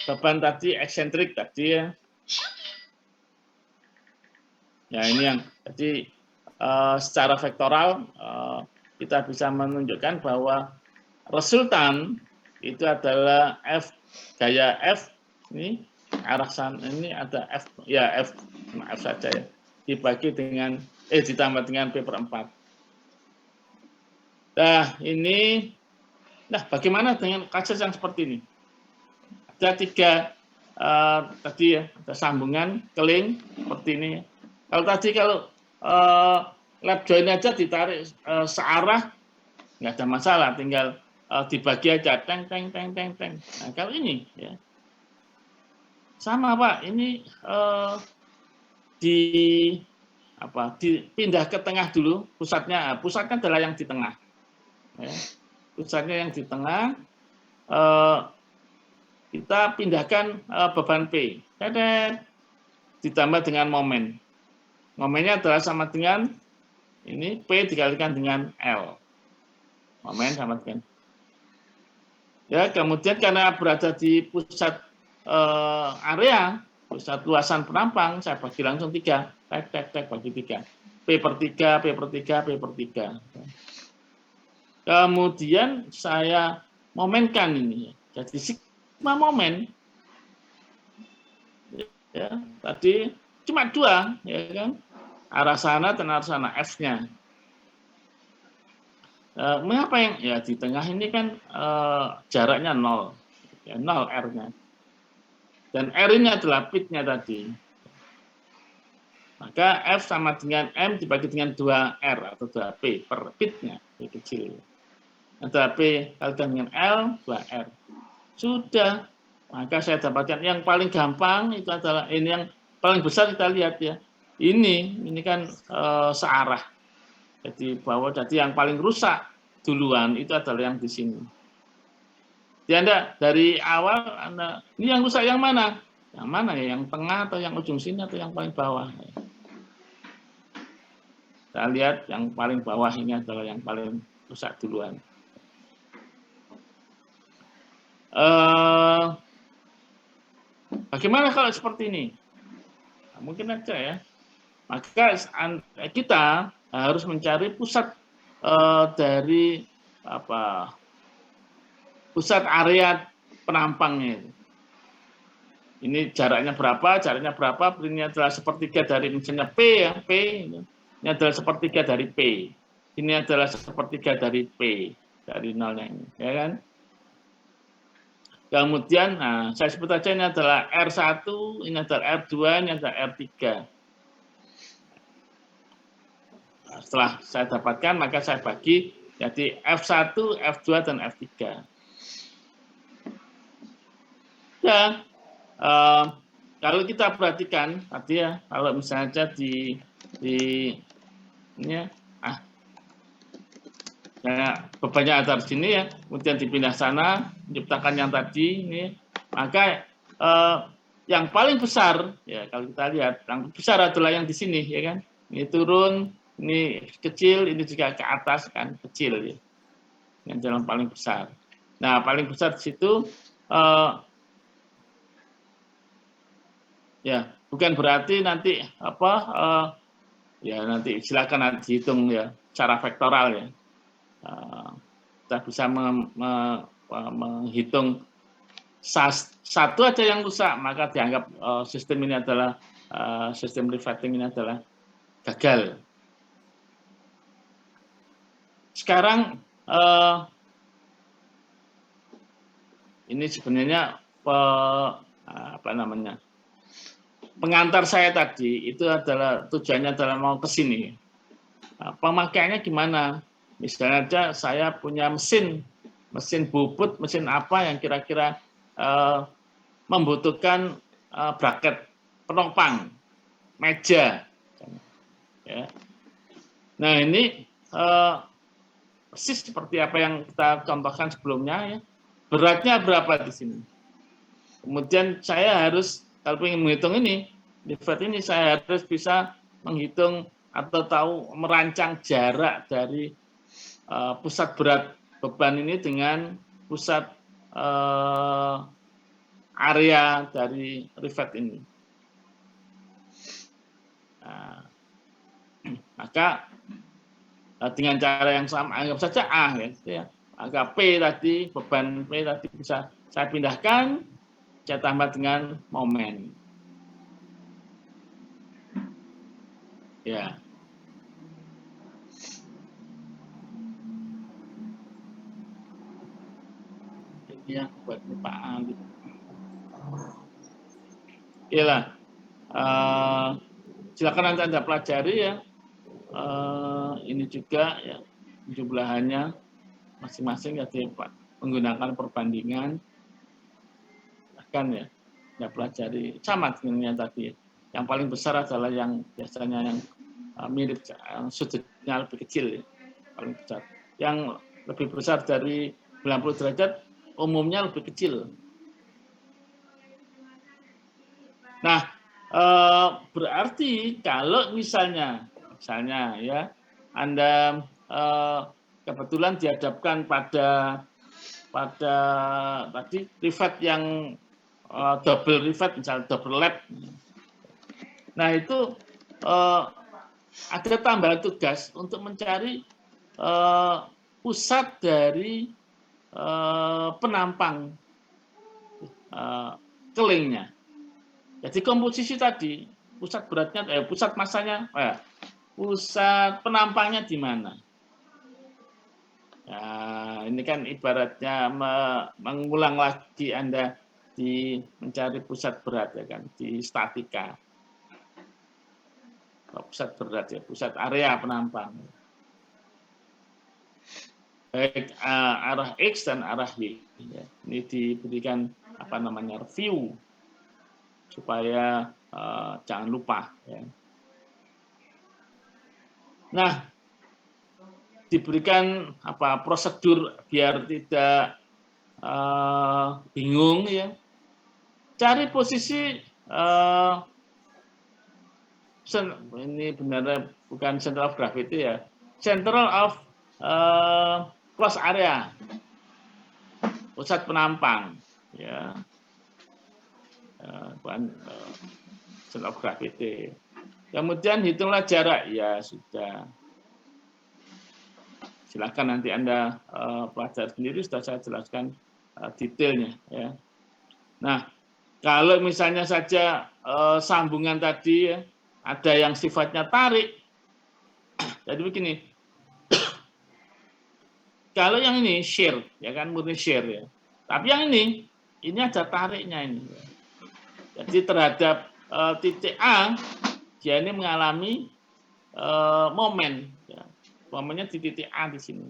beban tadi eksentrik tadi, ya. Ya, ini yang jadi secara vektoral kita bisa menunjukkan bahwa resultan itu adalah F, gaya F ini arah sana, ini ada F, ya F, maaf saja ya, dibagi dengan ditambah dengan P/4. Nah, ini, nah bagaimana dengan kasus yang seperti ini? Ada 3 tadi, ya, ada sambungan keling seperti ini. Kalau lap join aja ditarik searah, nggak ada masalah, tinggal dibagi aja, teng. Nah, kalau ini, ya, sama Pak, ini dipindah ke tengah dulu, pusatnya adalah yang di tengah, ya. Pusatnya yang di tengah, kita pindahkan beban P, ditambah dengan momen. Momennya adalah sama dengan ini P dikalikan dengan L. Momen sama dengan. Ya, kemudian karena berada di pusat area, pusat luasan penampang, saya bagi langsung 3. Bagi 3. P/3, P/3, P/3. Kemudian saya momenkan ini. Jadi sigma momen, ya, tadi cuma 2, ya kan? Arah sana dan arah sana, F-nya. Mengapa yang ya di tengah ini kan jaraknya 0, ya, 0 R-nya. Dan R ini adalah pitnya tadi. Maka F sama dengan M dibagi dengan 2R atau 2P per pitnya, P kecil. Antara P kalikan dengan L, 2R. Sudah. Maka saya dapatkan yang paling gampang itu adalah ini, yang paling besar kita lihat, ya. Ini kan searah. Jadi bahwa yang paling rusak duluan itu adalah yang di sini. Jadi Anda dari awal ini yang rusak yang mana? Yang mana ya? Yang tengah atau yang ujung sini atau yang paling bawah? Kita lihat yang paling bawah ini adalah yang paling rusak duluan. Bagaimana kalau seperti ini? Nah, mungkin aja, ya. Maka kita harus mencari pusat dari pusat area penampangnya. Ini jaraknya berapa? Ini adalah sepertiga dari misalnya P, ya, P. Ini adalah sepertiga dari P. Ini adalah sepertiga dari P, dari nolnya ini, ya kan? Kemudian, saya sebut aja ini adalah R1, ini adalah R2, ini adalah R3. Nah, setelah saya dapatkan, maka saya bagi jadi F1, F2, dan F3. Ya, kalau kita perhatikan tadi, ya, kalau misalnya di ini, ya, bebannya ada di sini, ya, kemudian dipindah sana, menciptakan yang tadi ini, maka yang paling besar ya kalau kita lihat yang besar adalah yang di sini ya kan. Ini turun, ini kecil, ini juga ke atas kan kecil ya. Yang jalan paling besar. Nah, paling besar di situ ya bukan berarti nanti ya nanti silakan nanti dihitung ya secara vektoral ya. Kita bisa menghitung satu aja yang rusak, maka dianggap sistem ini adalah sistem revetting ini adalah gagal. Sekarang ini sebenarnya pengantar saya tadi itu adalah tujuannya adalah mau ke sini. Pemakaiannya gimana? Misalnya aja saya punya mesin bubut, mesin apa yang kira-kira membutuhkan braket, penopang, meja. Ya. Nah ini persis seperti apa yang kita contohkan sebelumnya. Ya. Beratnya berapa di sini? Kemudian saya harus kalau ingin menghitung ini, rivet ini saya harus bisa menghitung atau tahu merancang jarak dari pusat berat beban ini dengan pusat area dari rivet ini. Nah, maka dengan cara yang sama, anggap saja A ya. Angka P tadi, beban P tadi bisa saya pindahkan, saya tambah dengan momen. Ya. Ini yang buat Pak Ali. Iyalah. Silakan nanti Anda pelajari ya. Ini juga ya jumlahannya masing-masing ya menggunakan perbandingan. Bahkan ya pelajari sama dengan yang tadi. Yang paling besar adalah yang biasanya yang mirip, sudutnya lebih kecil ya, paling besar. Yang lebih besar dari 90 derajat umumnya lebih kecil. Nah, berarti kalau misalnya ya Anda kebetulan dihadapkan pada tadi rivet yang double rivet, misalnya double lap. Nah itu ada tambahan tugas untuk mencari pusat dari penampang kelingnya. Jadi komposisi tadi pusat beratnya, pusat masanya, pusat penampangnya di mana? Nah, ini kan ibaratnya mengulang lagi Anda mencari pusat berat ya kan di statika. Pusat berat ya, pusat area penampang. Baik arah X dan arah Y. Ya. Ini diberikan review supaya jangan lupa. Ya. Nah, diberikan prosedur biar tidak bingung ya. Cari posisi ini benar bukan center of gravity ya, central of cross area, pusat penampang ya, bukan center of gravity. Kemudian hitunglah jarak, ya sudah. Silakan nanti Anda pelajari sendiri, sudah saya jelaskan detailnya ya. Nah, kalau misalnya saja sambungan tadi ya, ada yang sifatnya tarik. Jadi begini. Kalau yang ini shear, ya kan murni shear ya. Tapi yang ini ada tariknya ini. Jadi terhadap titik A, dia ini mengalami momen. Ya. Momennya di titik A di sini.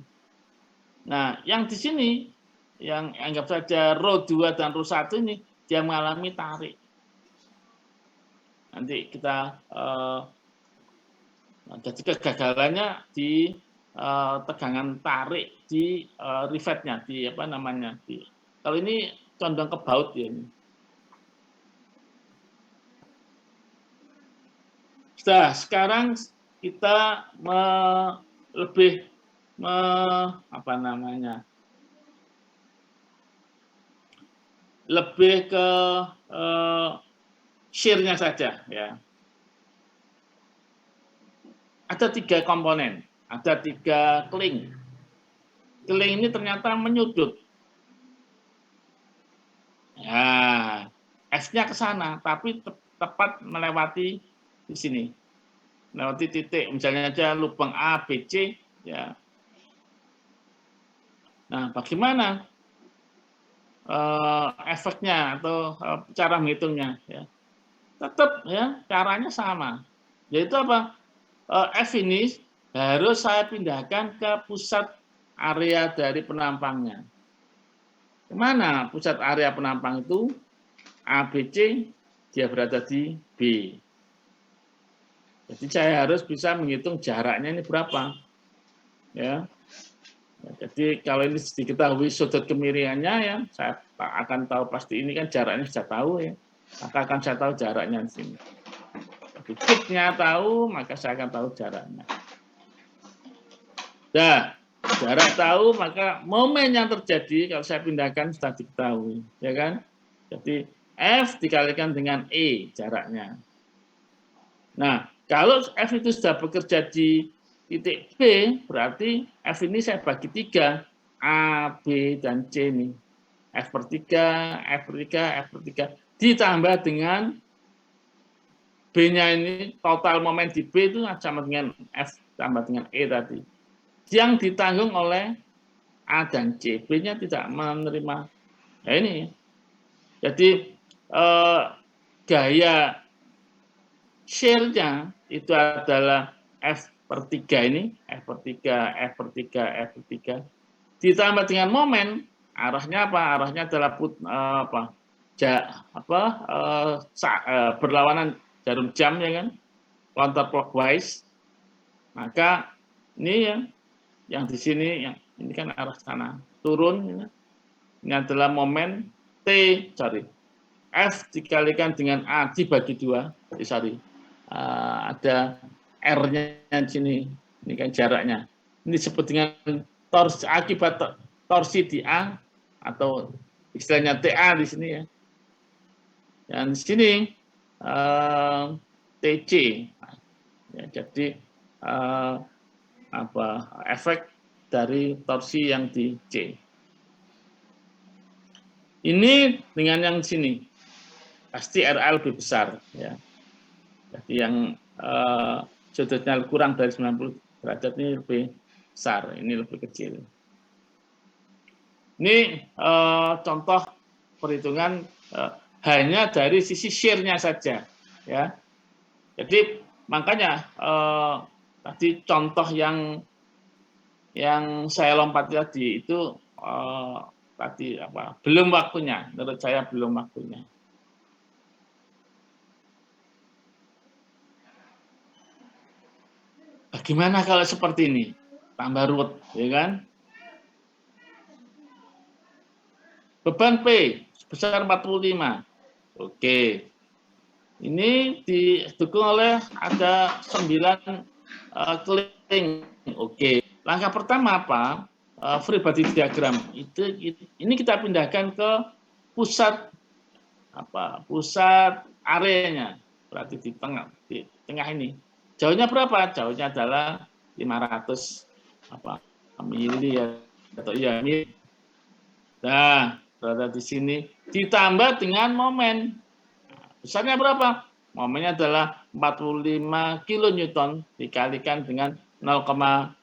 Nah, yang di sini, yang anggap saja rho 2 dan rho 1 ini, dia mengalami tarik. Nanti kita jadi kegagalannya di tegangan tarik di rivetnya, di kalau ini condong ke baut ya. Sudah, sekarang kita lebih apa namanya? Lebih ke share-nya saja ya. Ada 3 komponen, ada 3 link. Link ini ternyata menyudut. Ya, S-nya ke sana, tapi tepat melewati di sini. Melewati titik, misalnya aja lubang A, B, C, ya. Nah, bagaimana efeknya atau cara menghitungnya? Ya. Tetap ya, caranya sama. Yaitu apa? F ini harus saya pindahkan ke pusat area dari penampangnya. Kemana pusat area penampang itu? A, B, C, dia berada di B. Jadi saya harus bisa menghitung jaraknya ini berapa. Ya. Jadi kalau ini diketahui sudut kemiringannya ya, saya akan tahu pasti ini kan jaraknya sudah tahu ya. Maka akan saya tahu jaraknya di sini. Titiknya tahu, maka saya akan tahu jaraknya. Nah, jarak tahu, maka momen yang terjadi kalau saya pindahkan sudah diketahui, ya kan? Jadi F dikalikan dengan E jaraknya. Nah, kalau F itu sudah bekerja di titik B, berarti F ini saya bagi 3, A, B, dan C ini. F per 3, F per 3, F per 3, ditambah dengan B-nya ini, total momen di B itu sama dengan F tambah dengan E tadi. Yang ditanggung oleh A dan C, B-nya tidak menerima. Nah ini, jadi gaya share-nya itu adalah F per 3 ini, F per 3, F per 3, F per 3. Ditambah dengan momen, arahnya apa? Arahnya adalah berlawanan jarum jam ya kan, counterclockwise. Maka ini yang di sini, yang ini kan arah sana turun. Ini adalah momen F dikalikan dengan A dibagi 2. Ada R-nya di sini. Ini kan jaraknya. Ini disebut dengan torsi, akibat torsi di A atau istilahnya TA di sini ya. Dan di sini TC. Ya, jadi efek dari torsi yang di C. Ini dengan yang sini pasti RA lebih besar ya. Jadi yang sudutnya kurang dari 90 derajat ini lebih besar, ini lebih kecil. Ini contoh perhitungan hanya dari sisi share-nya saja ya. Jadi makanya tadi contoh yang saya lompat tadi itu tadi belum waktunya, menurut saya belum waktunya. Bagaimana kalau seperti ini? Tambah ruwet, ya kan? Beban P sebesar 45. Oke. Ini didukung oleh ada 9 kling. Oke. Langkah pertama apa? Free body diagram. Ini kita pindahkan ke pusat pusat areanya. Berarti di tengah ini. Jauhnya berapa? Jauhnya adalah 500 mili ya, atau iya mili. Nah, berada di sini ditambah dengan momen. Besarnya berapa? Momennya adalah 45 kilonewton dikalikan dengan 0,5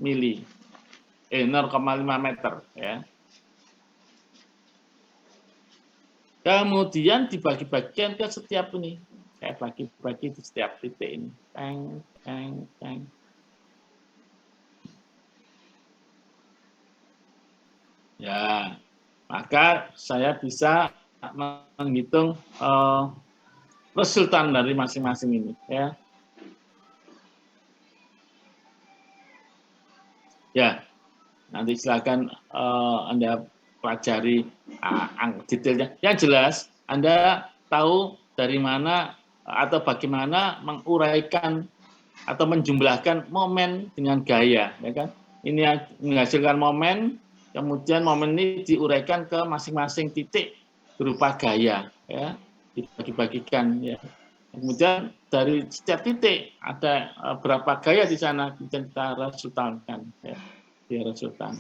mili. 0,5 meter ya. Kemudian dibagi-bagikan ke setiap ini. Saya bagi-bagi di setiap titik ini. Teng. Ya, maka saya bisa menghitung resultan dari masing-masing ini. Ya, nanti silakan Anda pelajari detailnya. Yang jelas, Anda tahu dari mana atau bagaimana menguraikan atau menjumlahkan momen dengan gaya, ya kan? Ini yang menghasilkan momen, kemudian momen ini diuraikan ke masing-masing titik berupa gaya, ya, dibagi-bagikan, ya. Kemudian dari setiap titik ada berapa gaya di sana, kemudian kita resultankan, ya, resultan.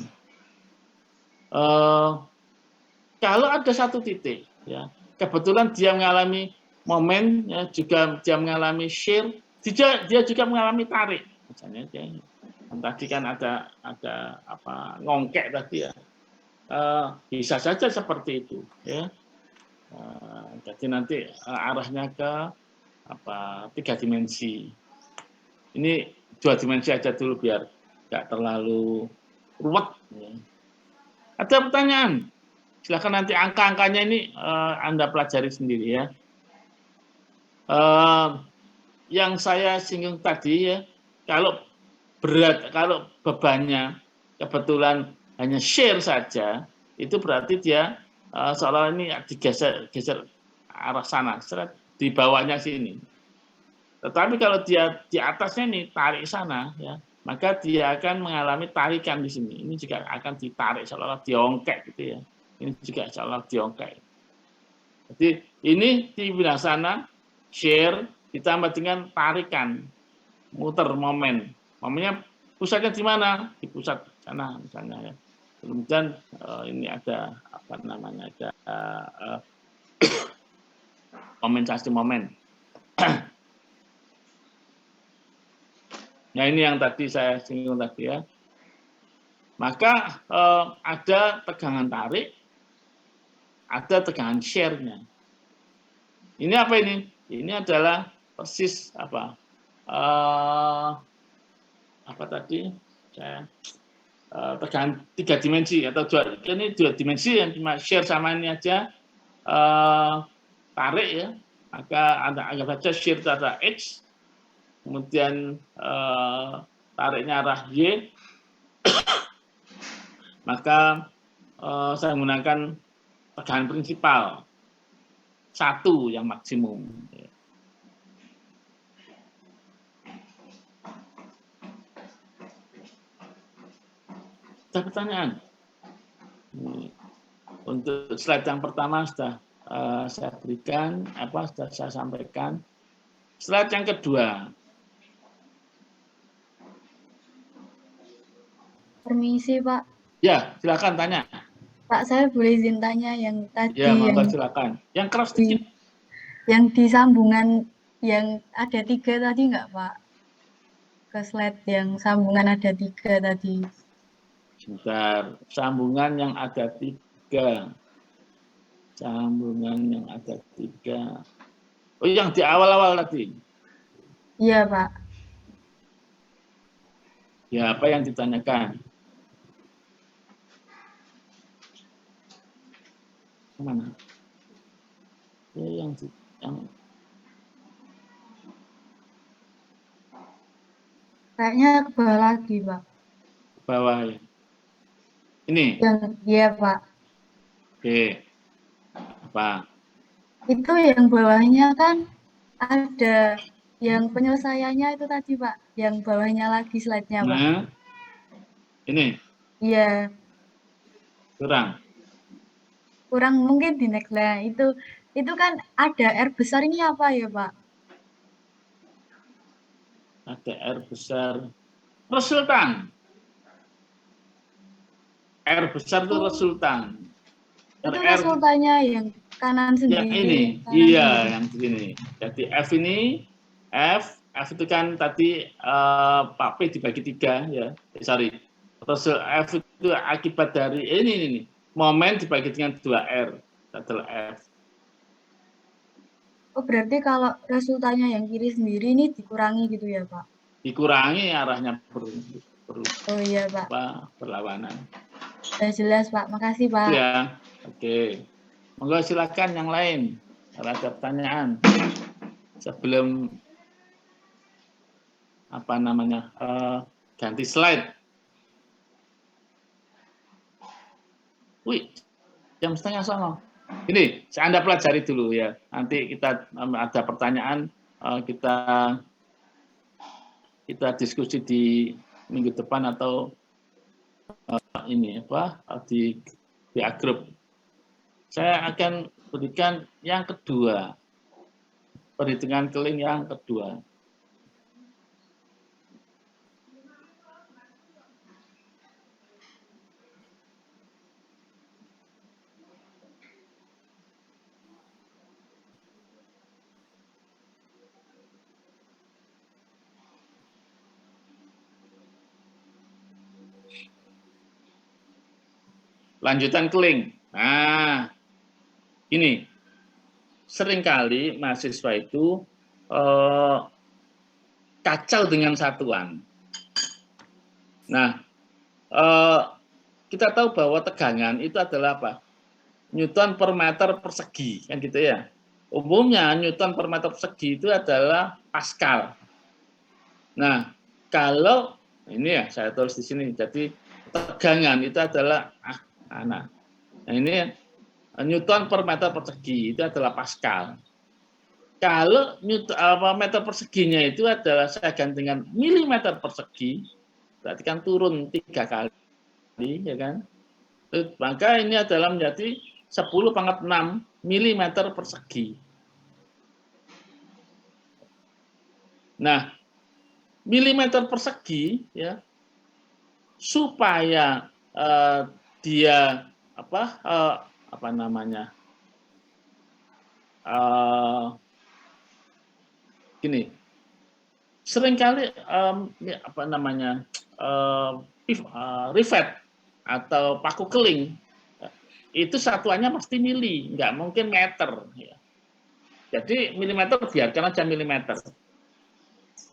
Kalau ada satu titik, ya, kebetulan dia mengalami momen, ya, juga dia mengalami shear, dia juga mengalami tarik, misalnya tadi kan ada apa ngongkek tadi ya, bisa saja seperti itu, ya. Jadi nanti arahnya ke apa 3 dimensi. Ini 2 dimensi aja dulu biar nggak terlalu ruwet. Ya. Ada pertanyaan? Silakan nanti angka-angkanya ini Anda pelajari sendiri ya. Yang saya singgung tadi ya, kalau bebannya kebetulan hanya share saja, itu berarti dia seolah ini digeser arah sana, di bawahnya sini. Tetapi kalau dia di atasnya ini tarik sana, ya, maka dia akan mengalami tarikan di sini. Ini juga akan ditarik seolah diongkek gitu ya. Ini juga seolah diongkek. Jadi ini di sebelah sana share ditambah dengan tarikan, muter momen. Momennya pusatnya di mana? Di pusat sana misalnya ya. Kemudian ini ada apa namanya? Ada kompensasi momen. Nah ini yang tadi saya singgung tadi ya. Maka ada tegangan tarik, ada tegangan share-nya. Ini apa ini? Ini adalah persis apa? Apa tadi? Saya tegangan 3 dimensi atau ini 2 dimensi yang cuma share sama ini aja tarik ya. Maka anggap saja share ada X, kemudian tariknya arah Y, maka saya menggunakan tegangan prinsipal 1 yang maksimum. Ada pertanyaan? Untuk slide yang pertama sudah saya berikan, sudah saya sampaikan. Slide yang kedua. Permisi, Pak. Ya, silakan tanya. Pak, saya boleh izin tanya yang tadi. Ya, monggo silakan. Yang keras sedikit. Yang di sambungan yang ada 3 tadi nggak, Pak? Ke slide yang sambungan ada 3 tadi. Sebentar, sambungan yang ada 3. Sambungan yang ada 3. Oh, yang di awal-awal tadi? Iya, Pak. Ya, apa yang ditanyakan? Mana? Ya, yang Kayaknya ke bawah lagi, Pak. Bawah ya. Ini? Iya, Pak. Oke. Apa? Itu yang bawahnya kan ada yang penyelesaiannya itu tadi, Pak. Yang bawahnya lagi slide-nya, Pak. Nah, ini? Iya. Kurang mungkin di next. Nah, itu kan ada R besar ini apa ya, Pak? Ada R besar. Resultan. R besar itu resultan. Itu resultannya yang kanan sendiri. Yang ini, iya yang di sini. Jadi F ini, F itu kan tadi Pak P dibagi 3 ya. Sorry. Result F itu akibat dari ini. Momen dibagi dengan 2R. Adalah F. Oh, berarti kalau resultannya yang kiri sendiri ini dikurangi gitu ya, Pak? Dikurangi arahnya oh iya, Pak. Berlawanan. Sudah jelas, Pak. Makasih, Pak. Ya, oke. Monggo silakan yang lain. Kalau ada pertanyaan sebelum apa namanya ganti slide. Wih, jam 8:30. Ini Anda pelajari dulu ya. Nanti kita ada pertanyaan, kita diskusi di minggu depan atau ini di grup. Saya akan berikan yang kedua, perhitungan keling yang kedua. Lanjutan keling. Nah, ini seringkali mahasiswa itu kacau dengan satuan. Nah, kita tahu bahwa tegangan itu adalah apa? Newton per meter persegi, kan gitu ya. Umumnya Newton per meter persegi itu adalah Pascal. Nah, kalau ini ya saya tulis di sini, jadi tegangan itu adalah nah ini Newton per meter persegi itu adalah Pascal. Kalau meter perseginya itu adalah saya ganti dengan milimeter persegi, berarti kan turun 3 kali, ya kan? Maka ini adalah menjadi 10⁻6 milimeter persegi. Nah, milimeter persegi ya, supaya dia apa namanya? Gini, seringkali apa namanya rivet atau paku keling itu satuannya pasti mili, nggak mungkin meter. Ya. Jadi milimeter biarkan aja milimeter.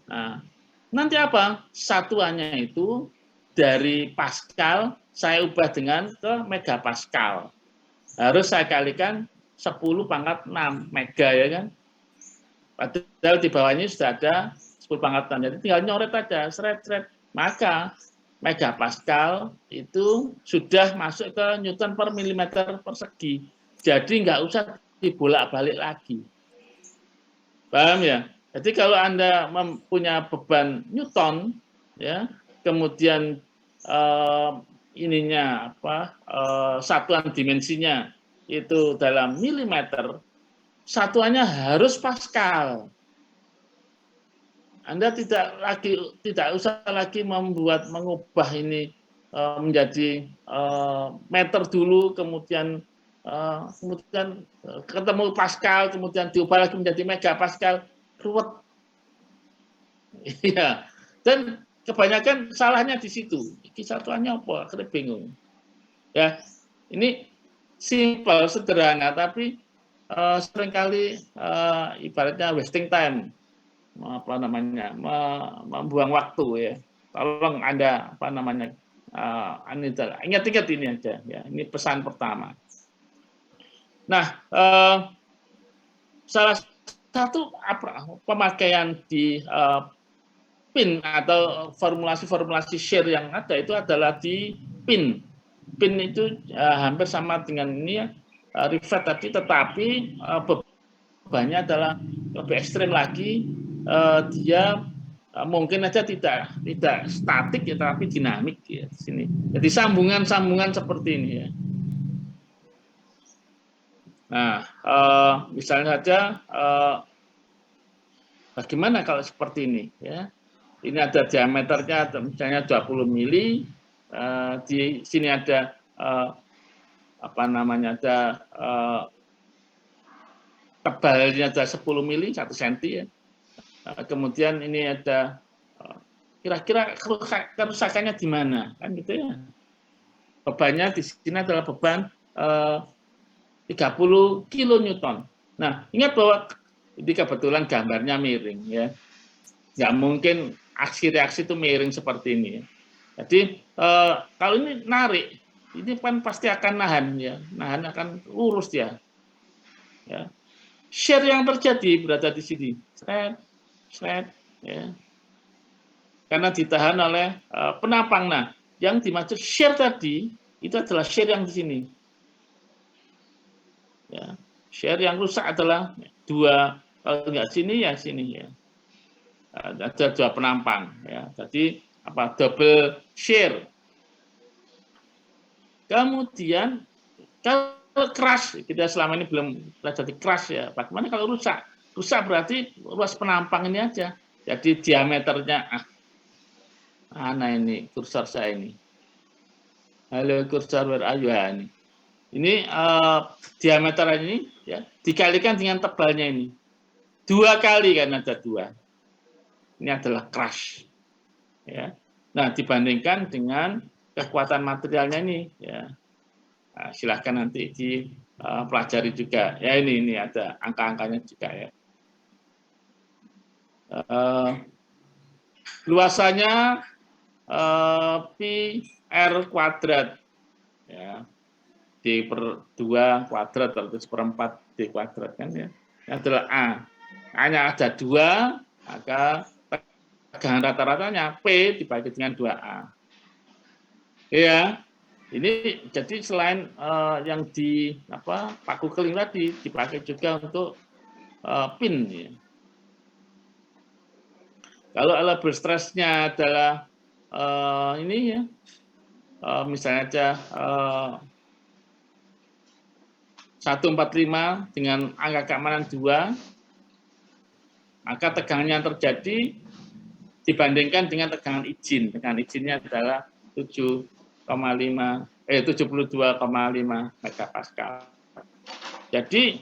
Nah, nanti apa? Satuannya itu dari Pascal saya ubah dengan ke megapascal. Harus saya kalikan 10⁻6 mega ya kan? Padahal di bawahnya sudah ada 10⁻6. Jadi tinggal nyoret aja, seret-seret. Maka megapascal itu sudah masuk ke Newton per milimeter persegi. Jadi nggak usah dibolak-balik lagi. Paham ya? Jadi kalau Anda mempunyai beban Newton, ya, kemudian ininya satuan dimensinya itu dalam milimeter, satuannya harus Pascal. Anda tidak usah lagi mengubah ini menjadi meter dulu, kemudian ketemu Pascal, kemudian diubah lagi menjadi megapascal, ruwet. Iya. Dan kebanyakan salahnya di situ. Ini satuannya apa? Akhirnya bingung. Ya, ini simpel, sederhana, tapi seringkali ibaratnya wasting time, membuang waktu ya. Tolong Anda ingat-ingat ini aja ya. Ini pesan pertama. Nah, salah satu pemakaian di pin atau formulasi shear yang ada itu adalah di pin. Pin itu hampir sama dengan ini ya, rivet tadi, tetapi bebannya adalah lebih ekstrim lagi. Dia mungkin aja tidak statik ya, tapi dinamik ya di sini. Jadi sambungan-sambungan seperti ini ya. Nah, misalnya saja bagaimana kalau seperti ini ya. Ini ada diameternya misalnya 20 mili, di sini ada ada tebalnya ada 10 mili, 1 cm ya. Kemudian ini ada kira-kira kerusakannya di mana kan gitu ya. Bebannya di sini adalah beban 30 kilonewton. Nah, ingat bahwa ini kebetulan gambarnya miring ya. Nggak mungkin aksi reaksi itu miring seperti ini ya. Jadi kalau ini narik, ini kan pasti akan nahan ya, akan lurus ya. Shear yang terjadi berada di sini, seret, ya. Karena ditahan oleh penapang. Nah, yang dimaksud shear tadi itu adalah shear yang di sini. Ya. Shear yang rusak adalah dua, kalau enggak sini ya sini ya. Ada dua penampang ya. Jadi apa double shear. Kemudian kalau crash, kita selama ini belum jadi crash ya. Bagaimana kalau rusak? Rusak berarti ruas penampang ini aja. Jadi diameternya mana ini kursor saya ini. Halo kursor where are you? Ini diameter ini ya dikalikan dengan tebalnya ini. 2 kali kan ada 2. Ini adalah crush. Ya. Nah, dibandingkan dengan kekuatan materialnya ini ya. Nah, silahkan nanti dipelajari juga. Ya ini ada angka-angkanya juga ya. Luasannya pi r kuadrat ya. D per 2 kuadrat atau 1/4 D kuadrat kan ya. Ini adalah A. A-nya ada 2, maka tegangan rata-ratanya P dibagi dengan 2A. Ya, ini jadi selain yang di paku keling tadi dipakai juga untuk pin. Ya. Kalau elevation stress-nya adalah ini ya, misalnya aja 145 dengan angka keamanan 2, maka tegangan yang terjadi dibandingkan dengan tegangan izin. Tegangan izinnya adalah 72,5 megapascal. Jadi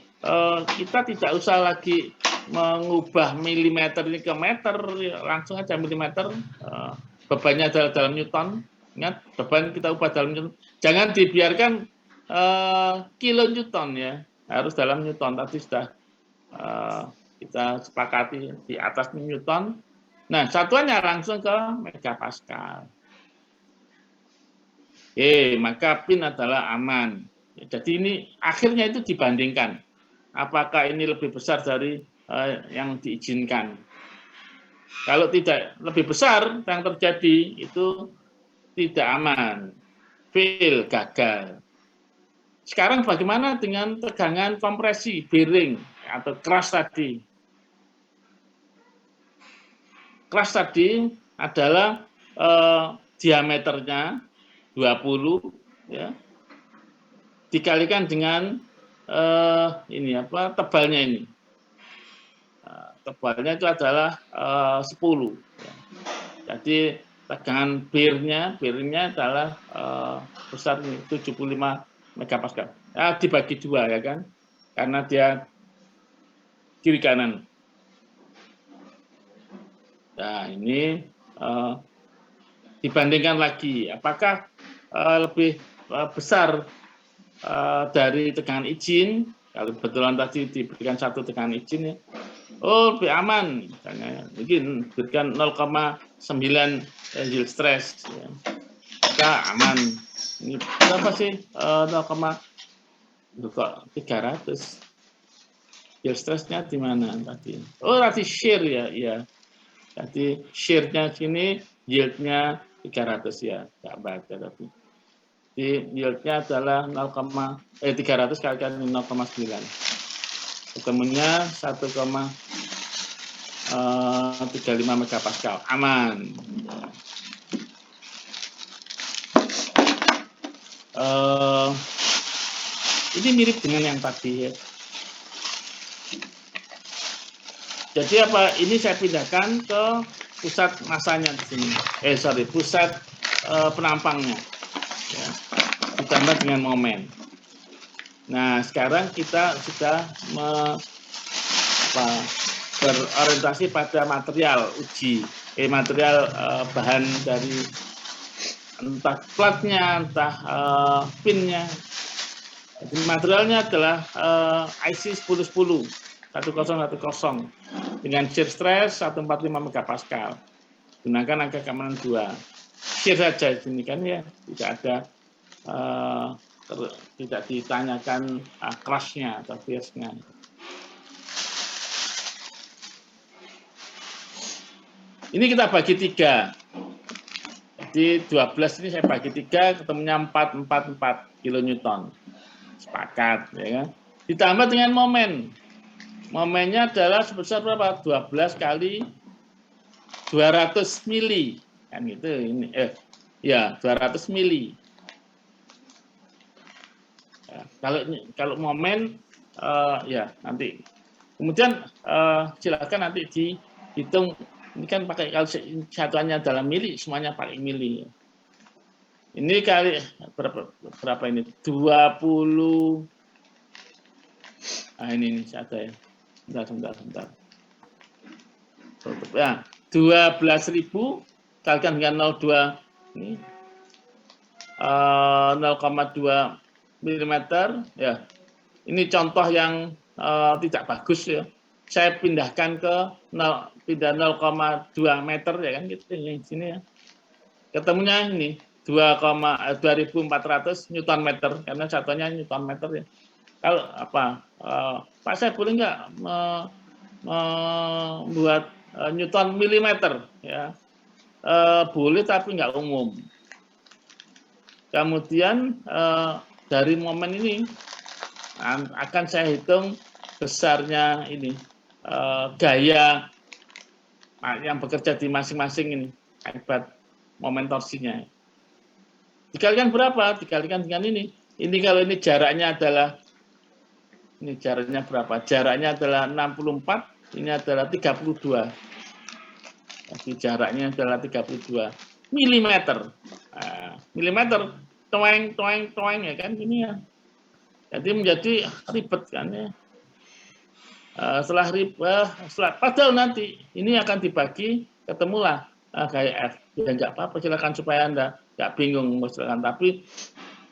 kita tidak usah lagi mengubah milimeter ini ke meter, langsung aja milimeter. Bebannya adalah dalam Newton. Ingat, beban kita ubah dalam Newton. Jangan dibiarkan kilonewton ya, harus dalam Newton. Tadi sudah kita sepakati di atas Newton. Nah, satuannya langsung ke megapascal. Maka pin adalah aman. Jadi ini akhirnya itu dibandingkan. Apakah ini lebih besar dari yang diizinkan? Kalau tidak lebih besar, yang terjadi itu tidak aman, fail, gagal. Sekarang bagaimana dengan tegangan kompresi, bearing, atau crush tadi? Crush tadi adalah diameternya 20 ya, dikalikan dengan tebalnya ini. Tebalnya itu adalah 10. Ya. Jadi tegangan bearingnya adalah besar 75 megapascal. Ya, dibagi 2 ya kan, karena dia kiri kanan. Nah ini dibandingkan lagi, apakah lebih besar dari tegangan izin? Kalau kebetulan tadi diberikan 1 tegangan izin ya, lebih aman, misalnya mungkin berikan 0,9 yield stress, ya. Maka aman. Ini berapa sih 0,300? Yield stressnya di mana tadi? Tadi shear ya, iya. Jadi shear-nya sini, yield-nya 300 ya, nggak baca tapi. Jadi yield-nya adalah 300 kalikan 0,9. Ketemunya 1,35 megapascal, aman. Ini mirip dengan yang tadi ya. Jadi ini saya pindahkan ke pusat masanya di sini. Pusat penampangnya. Ya. Ditambah dengan momen. Nah, sekarang kita sudah berorientasi pada material uji. Material bahan dari entah platnya, entah pinnya. Jadi materialnya adalah IC 1010 dengan shear stress 145 megapascal. Gunakan angka keamanan 2. Shear saja ini kan ya, tidak ada tidak ditanyakan crush-nya atau fierce-nya. Ini kita bagi 3. Jadi 12 ini saya bagi 3, ketemunya 444 kilonewton. Sepakat, ya kan? ditambah dengan momen. Momennya adalah sebesar berapa? 12 kali 200 mili. Kan gitu ini. Ya, 200 mili. Ya, kalau momen ya nanti. Kemudian silakan nanti dihitung. Ini kan pakai kalau satuannya dalam mili, semuanya pakai mili. Ini kali berapa ini? 20. Nah, ini ada ya. Sebentar. Ya, 12.000 kalikan dengan 0,2 ini 0,2 mm ya. Ini contoh yang tidak bagus ya. Saya pindahkan ke 0,2 meter ya kan gitu yang sini ya. Ketemunya ini 2.400 Newton meter karena satuannya Newton meter ya. Kalau apa Pak saya boleh nggak membuat Newton milimeter ya? Boleh tapi nggak umum. Kemudian dari momen ini akan saya hitung besarnya ini gaya yang bekerja di masing-masing ini akibat momen torsinya. Dikalikan berapa? Dikalikan dengan ini. Ini kalau ini jaraknya adalah ini jaraknya berapa? Jaraknya adalah 64, ini adalah 32. Jadi jaraknya adalah 32 milimeter. Milimeter, toeng ya kan ini ya. Jadi menjadi ribet kan ya. Setelah padahal nanti ini akan dibagi ketemulah kayak F. Ya nggak apa-apa silakan supaya Anda nggak bingung silakan. Tapi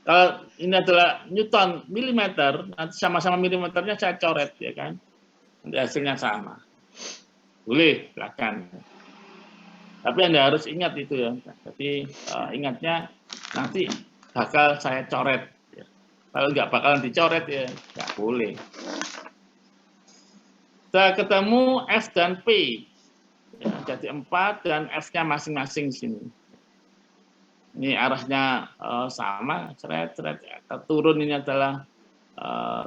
kalau ini adalah Newton milimeter, nanti sama-sama milimeternya saya coret ya kan. Nanti hasilnya sama. Boleh silakan. Tapi Anda harus ingat itu ya. Jadi ingatnya nanti bakal saya coret. Ya. Kalau nggak bakalan dicoret ya nggak boleh. Kita ketemu F dan P. Ya, jadi 4 dan F-nya masing-masing sini. Ini arahnya sama, ceret. Turun ini adalah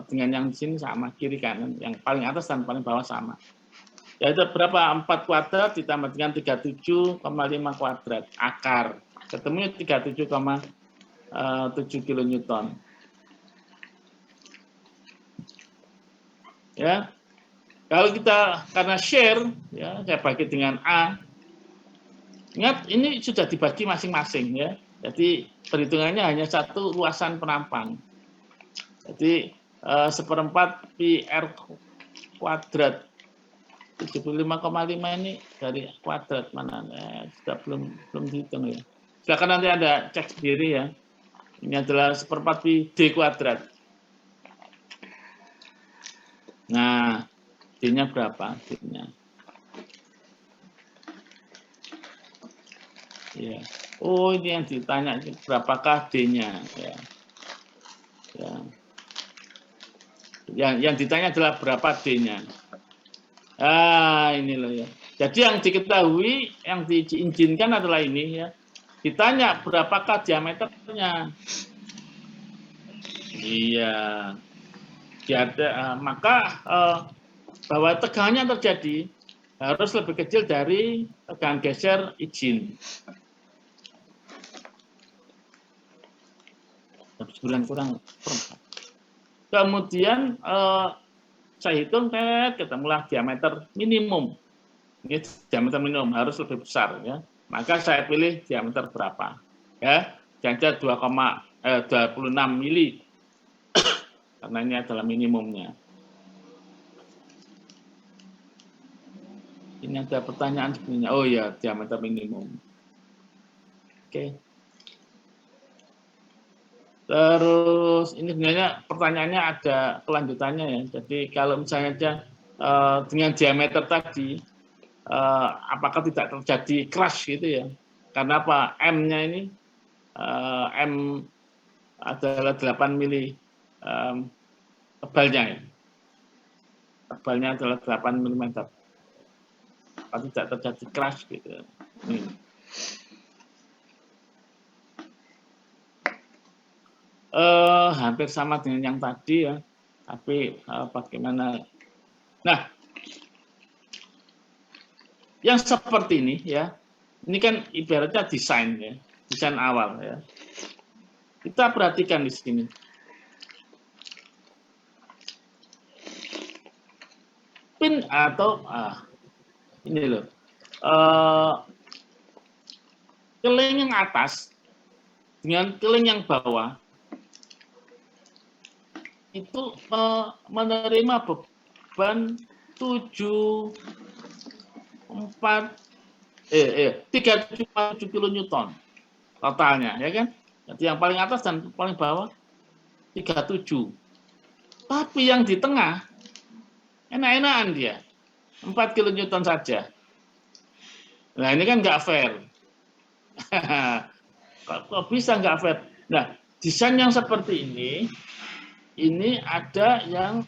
dengan yang di sini sama, kiri kanan. Yang paling atas dan paling bawah sama. Yaitu berapa? 4 kuadrat ditambah dengan 37,5 kuadrat. Akar. Ketemunya 37,7 kilonewton. Ya. Kalau kita karena share, ya saya bagi dengan A. Ingat ini sudah dibagi masing-masing ya. Jadi perhitungannya hanya satu luasan penampang. Jadi 1/4 pi R kuadrat 75,5 ini dari kuadrat mana? Sudah belum dihitung ya. Silakan nanti Anda cek sendiri ya. Ini adalah 1/4 pi D kuadrat. Nah, D-nya berapa? D-nya. Ya. Oh, ini yang ditanya berapakah D-nya ya. Ya. Yang ditanya adalah berapa D-nya. Ini loh ya. Jadi yang diketahui, yang diizinkan adalah ini ya. Ditanya berapakah diameternya. Iya. Maka bahwa tegangannya terjadi harus lebih kecil dari tegangan geser izin. Sebulan kurang. Kemudian saya hitung ketemulah diameter minimum. Ini diameter minimum harus lebih besar ya. Maka saya pilih diameter berapa? Ya, jangan 26 mili. Karena ini adalah minimumnya. Ini ada pertanyaan sebenarnya. Oh ya, diameter minimum. Oke. Terus ini sebenarnya pertanyaannya ada kelanjutannya ya. Jadi kalau misalnya aja dengan diameter tadi, apakah tidak terjadi crash gitu ya? Karena apa? M-nya ini M adalah 8 mili tebalnya ya. Tebalnya adalah 8 mm. Apakah tidak terjadi crash gitu. Hampir sama dengan yang tadi ya. Tapi bagaimana? Nah, yang seperti ini ya, ini kan ibaratnya desain ya, desain awal ya. Kita perhatikan di sini. Pin atau ini loh, keling yang atas dengan keling yang bawah itu menerima beban 37,7 kilonewton totalnya, ya kan? Jadi yang paling atas dan paling bawah 37. Tapi yang di tengah enak-enakan dia 4 kilonewton saja. Nah ini kan nggak fair. Kok bisa nggak fair? Nah desain yang seperti ini ada yang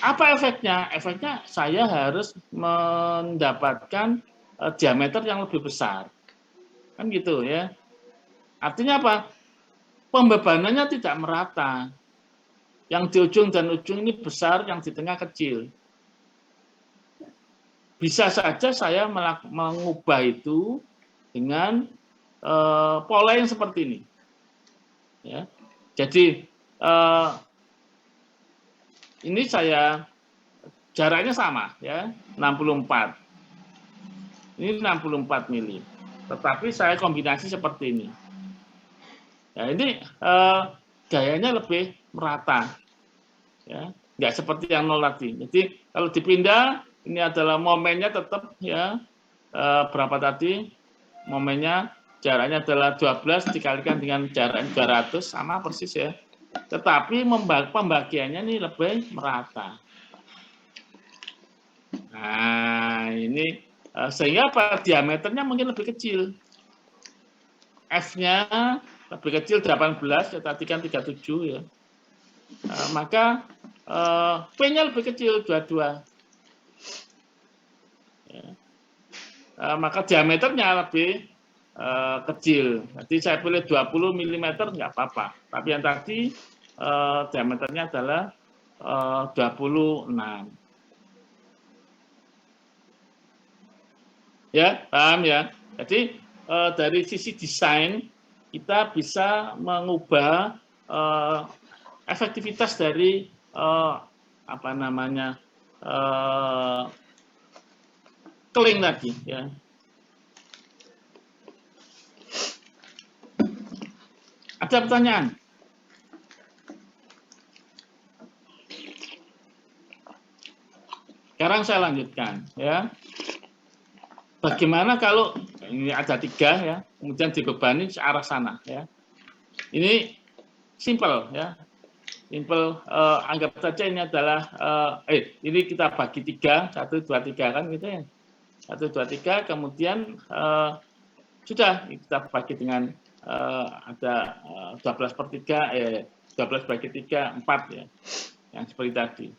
apa efeknya? Efeknya saya harus mendapatkan diameter yang lebih besar, kan gitu ya. Artinya apa? Pembebanannya tidak merata. Yang di ujung dan ujung ini besar, yang di tengah kecil. Bisa saja saya mengubah itu dengan pola yang seperti ini. Ya. Jadi ini saya jaraknya sama ya, 64. Ini 64 mili. Tetapi saya kombinasi seperti ini. Ya, ini gayanya lebih merata. Ya, nggak seperti yang nol tadi. Jadi kalau dipindah, ini adalah momennya tetap ya berapa tadi? Momennya jaraknya adalah 12 dikalikan dengan jarak 200 sama persis ya. Tetapi pembagiannya ini lebih merata. Nah, ini sehingga apa? Diameternya mungkin lebih kecil. F-nya lebih kecil 18, ya tadi kan 37 ya. Maka P-nya lebih kecil 22. Ya. Maka diameternya lebih kecil. Jadi saya pilih 20 mm nggak apa-apa. Tapi yang tadi diameternya adalah 26. Ya, paham ya. Jadi dari sisi desain kita bisa mengubah efektivitas dari apa namanya keling tadi ya. Ada pertanyaan? Sekarang saya lanjutkan ya. Bagaimana kalau ini ada 3 ya, kemudian dibebani ke arah sana ya. Ini simple ya. Simple, anggap saja ini adalah ini kita bagi 3, 1, 2, 3 kan gitu ya. 1, 2, 3, kemudian sudah kita bagi dengan ada 12/3, 12 bagi 3, 4 ya. Yang seperti tadi.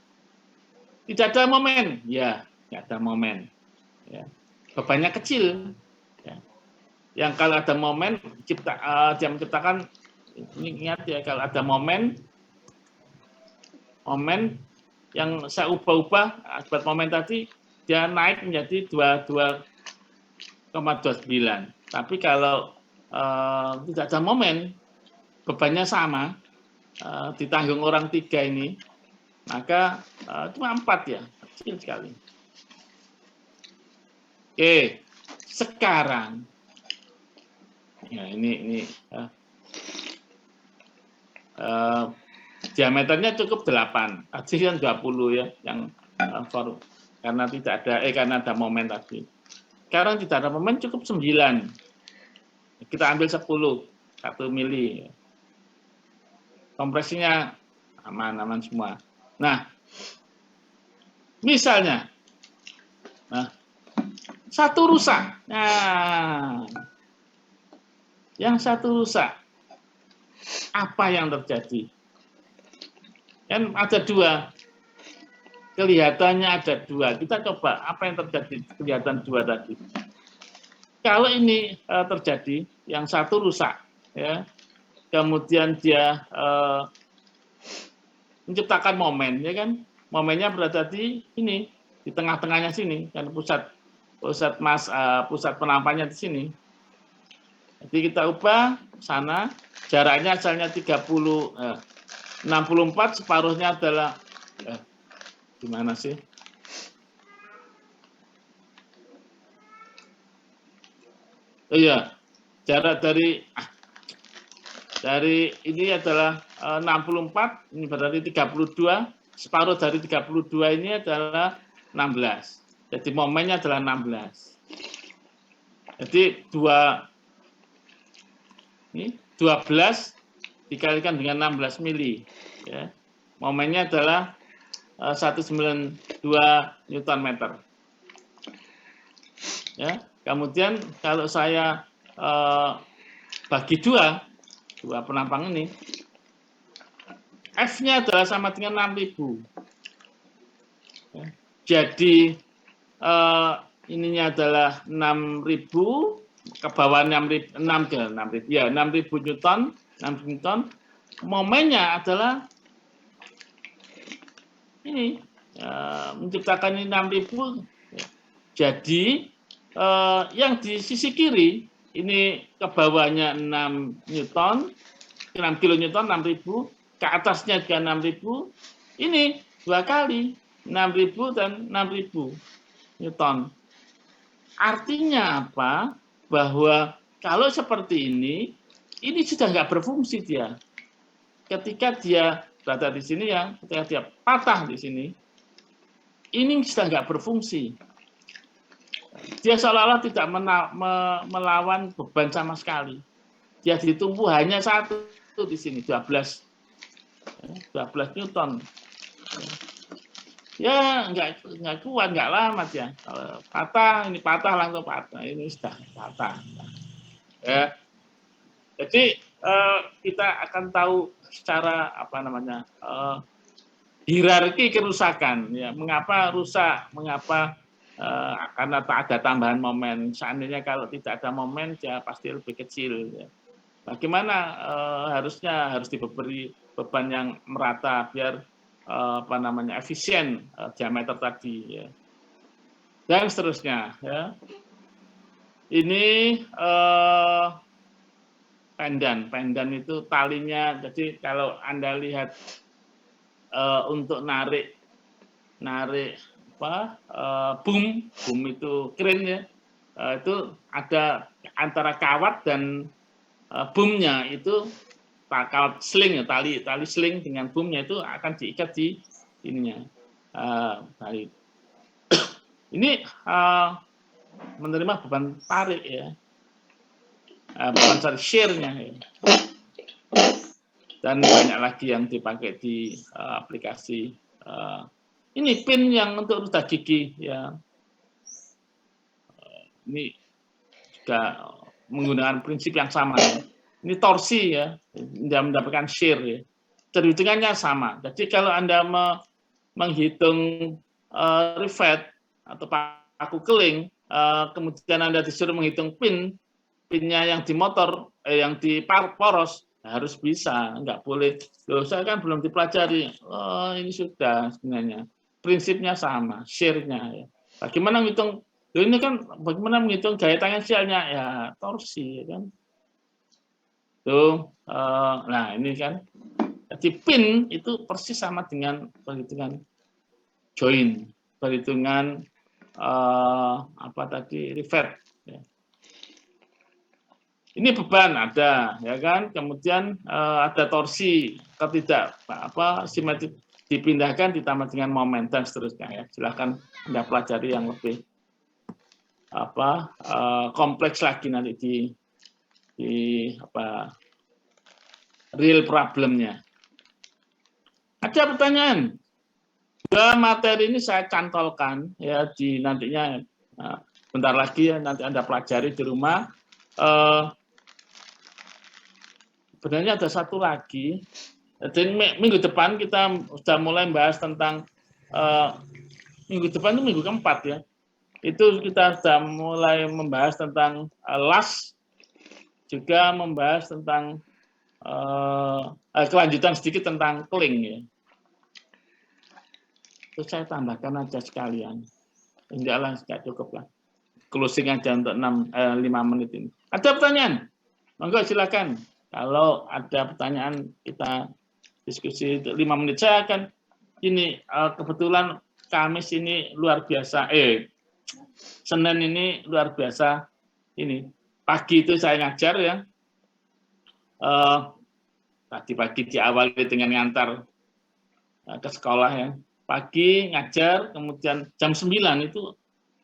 Tidak ada momen, ya, tidak ada momen. Ya. Bebannya kecil. Ya. Yang kalau ada momen, dia menciptakan, ini ingat ya, kalau ada momen yang saya ubah-ubah akibat momen tadi, dia naik menjadi 22,29. Tapi kalau tidak ada momen, bebannya sama, ditanggung orang 3 ini, maka cuma 4 ya, kecil sekali. Oke, sekarang ya ini diameternya cukup 8, tadi kan 20 ya, yang karena tidak ada karena ada momen tadi. Sekarang tidak ada momen, cukup 9. Kita ambil 10, 1 mili. Kompresinya aman semua. Nah, misalnya, satu rusak. Nah, yang satu rusak. Apa yang terjadi? Kan ada 2. Kelihatannya ada 2. Kita coba apa yang terjadi kelihatan 2 tadi. Kalau ini terjadi, yang satu rusak, ya, kemudian dia menciptakan momen, ya kan? Momennya berada di ini, di tengah-tengahnya sini, kan pusat penampannya di sini. Jadi kita ubah sana, jaraknya asalnya 64, separuhnya adalah gimana sih? Oh iya, jarak dari ini adalah 64, ini berarti 32, separuh dari 32 ini adalah 16. Jadi momennya adalah 16. Jadi 12 dikalikan dengan 16 mili. Ya. Momennya adalah 192 Newton meter. Ya. Kemudian kalau saya bagi dua penampang ini, F-nya adalah sama dengan 6.000. Ya. Jadi ininya adalah 6.000, ke bawah 6.000 Newton, 6 Newton. Momennya adalah ini menciptakan ini 6.000. Jadi yang di sisi kiri ini ke bawahnya 6 Newton, 6 kilonewton, 6.000, ke atasnya juga 6.000. Ini 2 kali 6.000 dan 6.000 Newton. Artinya apa? Bahwa kalau seperti ini sudah nggak berfungsi dia. Ketika dia berada di sini ya, ketika dia patah di sini, ini sudah nggak berfungsi. Dia seolah-olah tidak melawan beban sama sekali. Dia ditumpu hanya satu di sini, 12 Newton. Ya nggak kuat, nggak lama ya. Kalau patah, ini patah langsung patah, ini sudah patah. Ya. Jadi kita akan tahu secara hierarki kerusakan. Ya, mengapa rusak? Mengapa? Karena tak ada tambahan momen. Seandainya kalau tidak ada momen, ya pasti lebih kecil. Ya. Bagaimana harusnya harus diberi beban yang merata biar efisien diameter tadi. Ya. Dan seterusnya. Ya. Ini pendan itu talinya. Jadi kalau Anda lihat untuk narik boom itu crane ya, itu ada antara kawat dan boomnya itu kawat sling ya, tali sling dengan boomnya itu akan diikat di ininya tali. Ini menerima beban tarik ya, beban tarik shear-nya ya. Dan banyak lagi yang dipakai di aplikasi. Ini pin yang untuk rudah gigi ya. Ini juga menggunakan prinsip yang sama. Ya. Ini torsi ya, Anda mendapatkan shear ya. Perhitungannya sama. Jadi kalau Anda menghitung rivet atau paku keling, kemudian Anda disuruh menghitung pinnya yang di motor, yang di poros, harus bisa, nggak boleh. Loh, saya kan belum dipelajari. Oh, ini sudah sebenarnya. Prinsipnya sama, shear-nya. Ya. Bagaimana menghitung? Ini kan bagaimana menghitung gaya tangensialnya? Ya, torsi, ya kan. Tuh, nah ini kan. Jadi pin itu persis sama dengan perhitungan join, perhitungan rivet. Ya. Ini beban ada, ya kan? Kemudian ada torsi, simetri dipindahkan ditambah dengan momen dan seterusnya ya. Silakan Anda pelajari yang lebih kompleks lagi nanti di real problemnya. Ada pertanyaan? Dua materi ini saya cantolkan ya di nantinya bentar lagi ya, nanti Anda pelajari di rumah. Sebenarnya ada satu lagi. Jadi minggu depan kita sudah mulai membahas tentang minggu depan itu minggu keempat ya. Itu kita sudah mulai membahas tentang las, juga membahas tentang kelanjutan sedikit tentang keling ya. Terus saya tambahkan aja sekalian. Enggak lah, enggak cukup lah. Closing aja untuk 5 menit ini. Ada pertanyaan? Monggo silakan. Kalau ada pertanyaan kita diskusi 5 menit. Saya akan ini kebetulan Kamis ini luar biasa. Senin ini luar biasa. Ini pagi itu saya ngajar ya. Tadi pagi diawali dengan ngantar ke sekolah ya. Pagi ngajar, kemudian jam 9 itu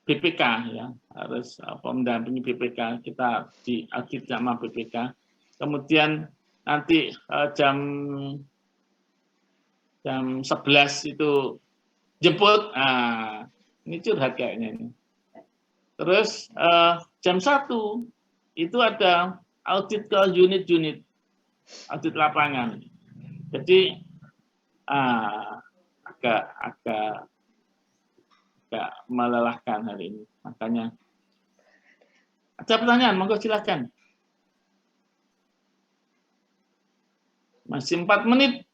BPK ya, harus mendampingi BPK, kita diaudit sama BPK. Kemudian nanti jam 11 itu jemput. Nah, ini curhat kayaknya ini. Terus jam 1 itu ada audit ke unit-unit, audit lapangan. Jadi agak melelahkan hari ini. Makanya ada pertanyaan, monggo silakan. Masih 4 menit.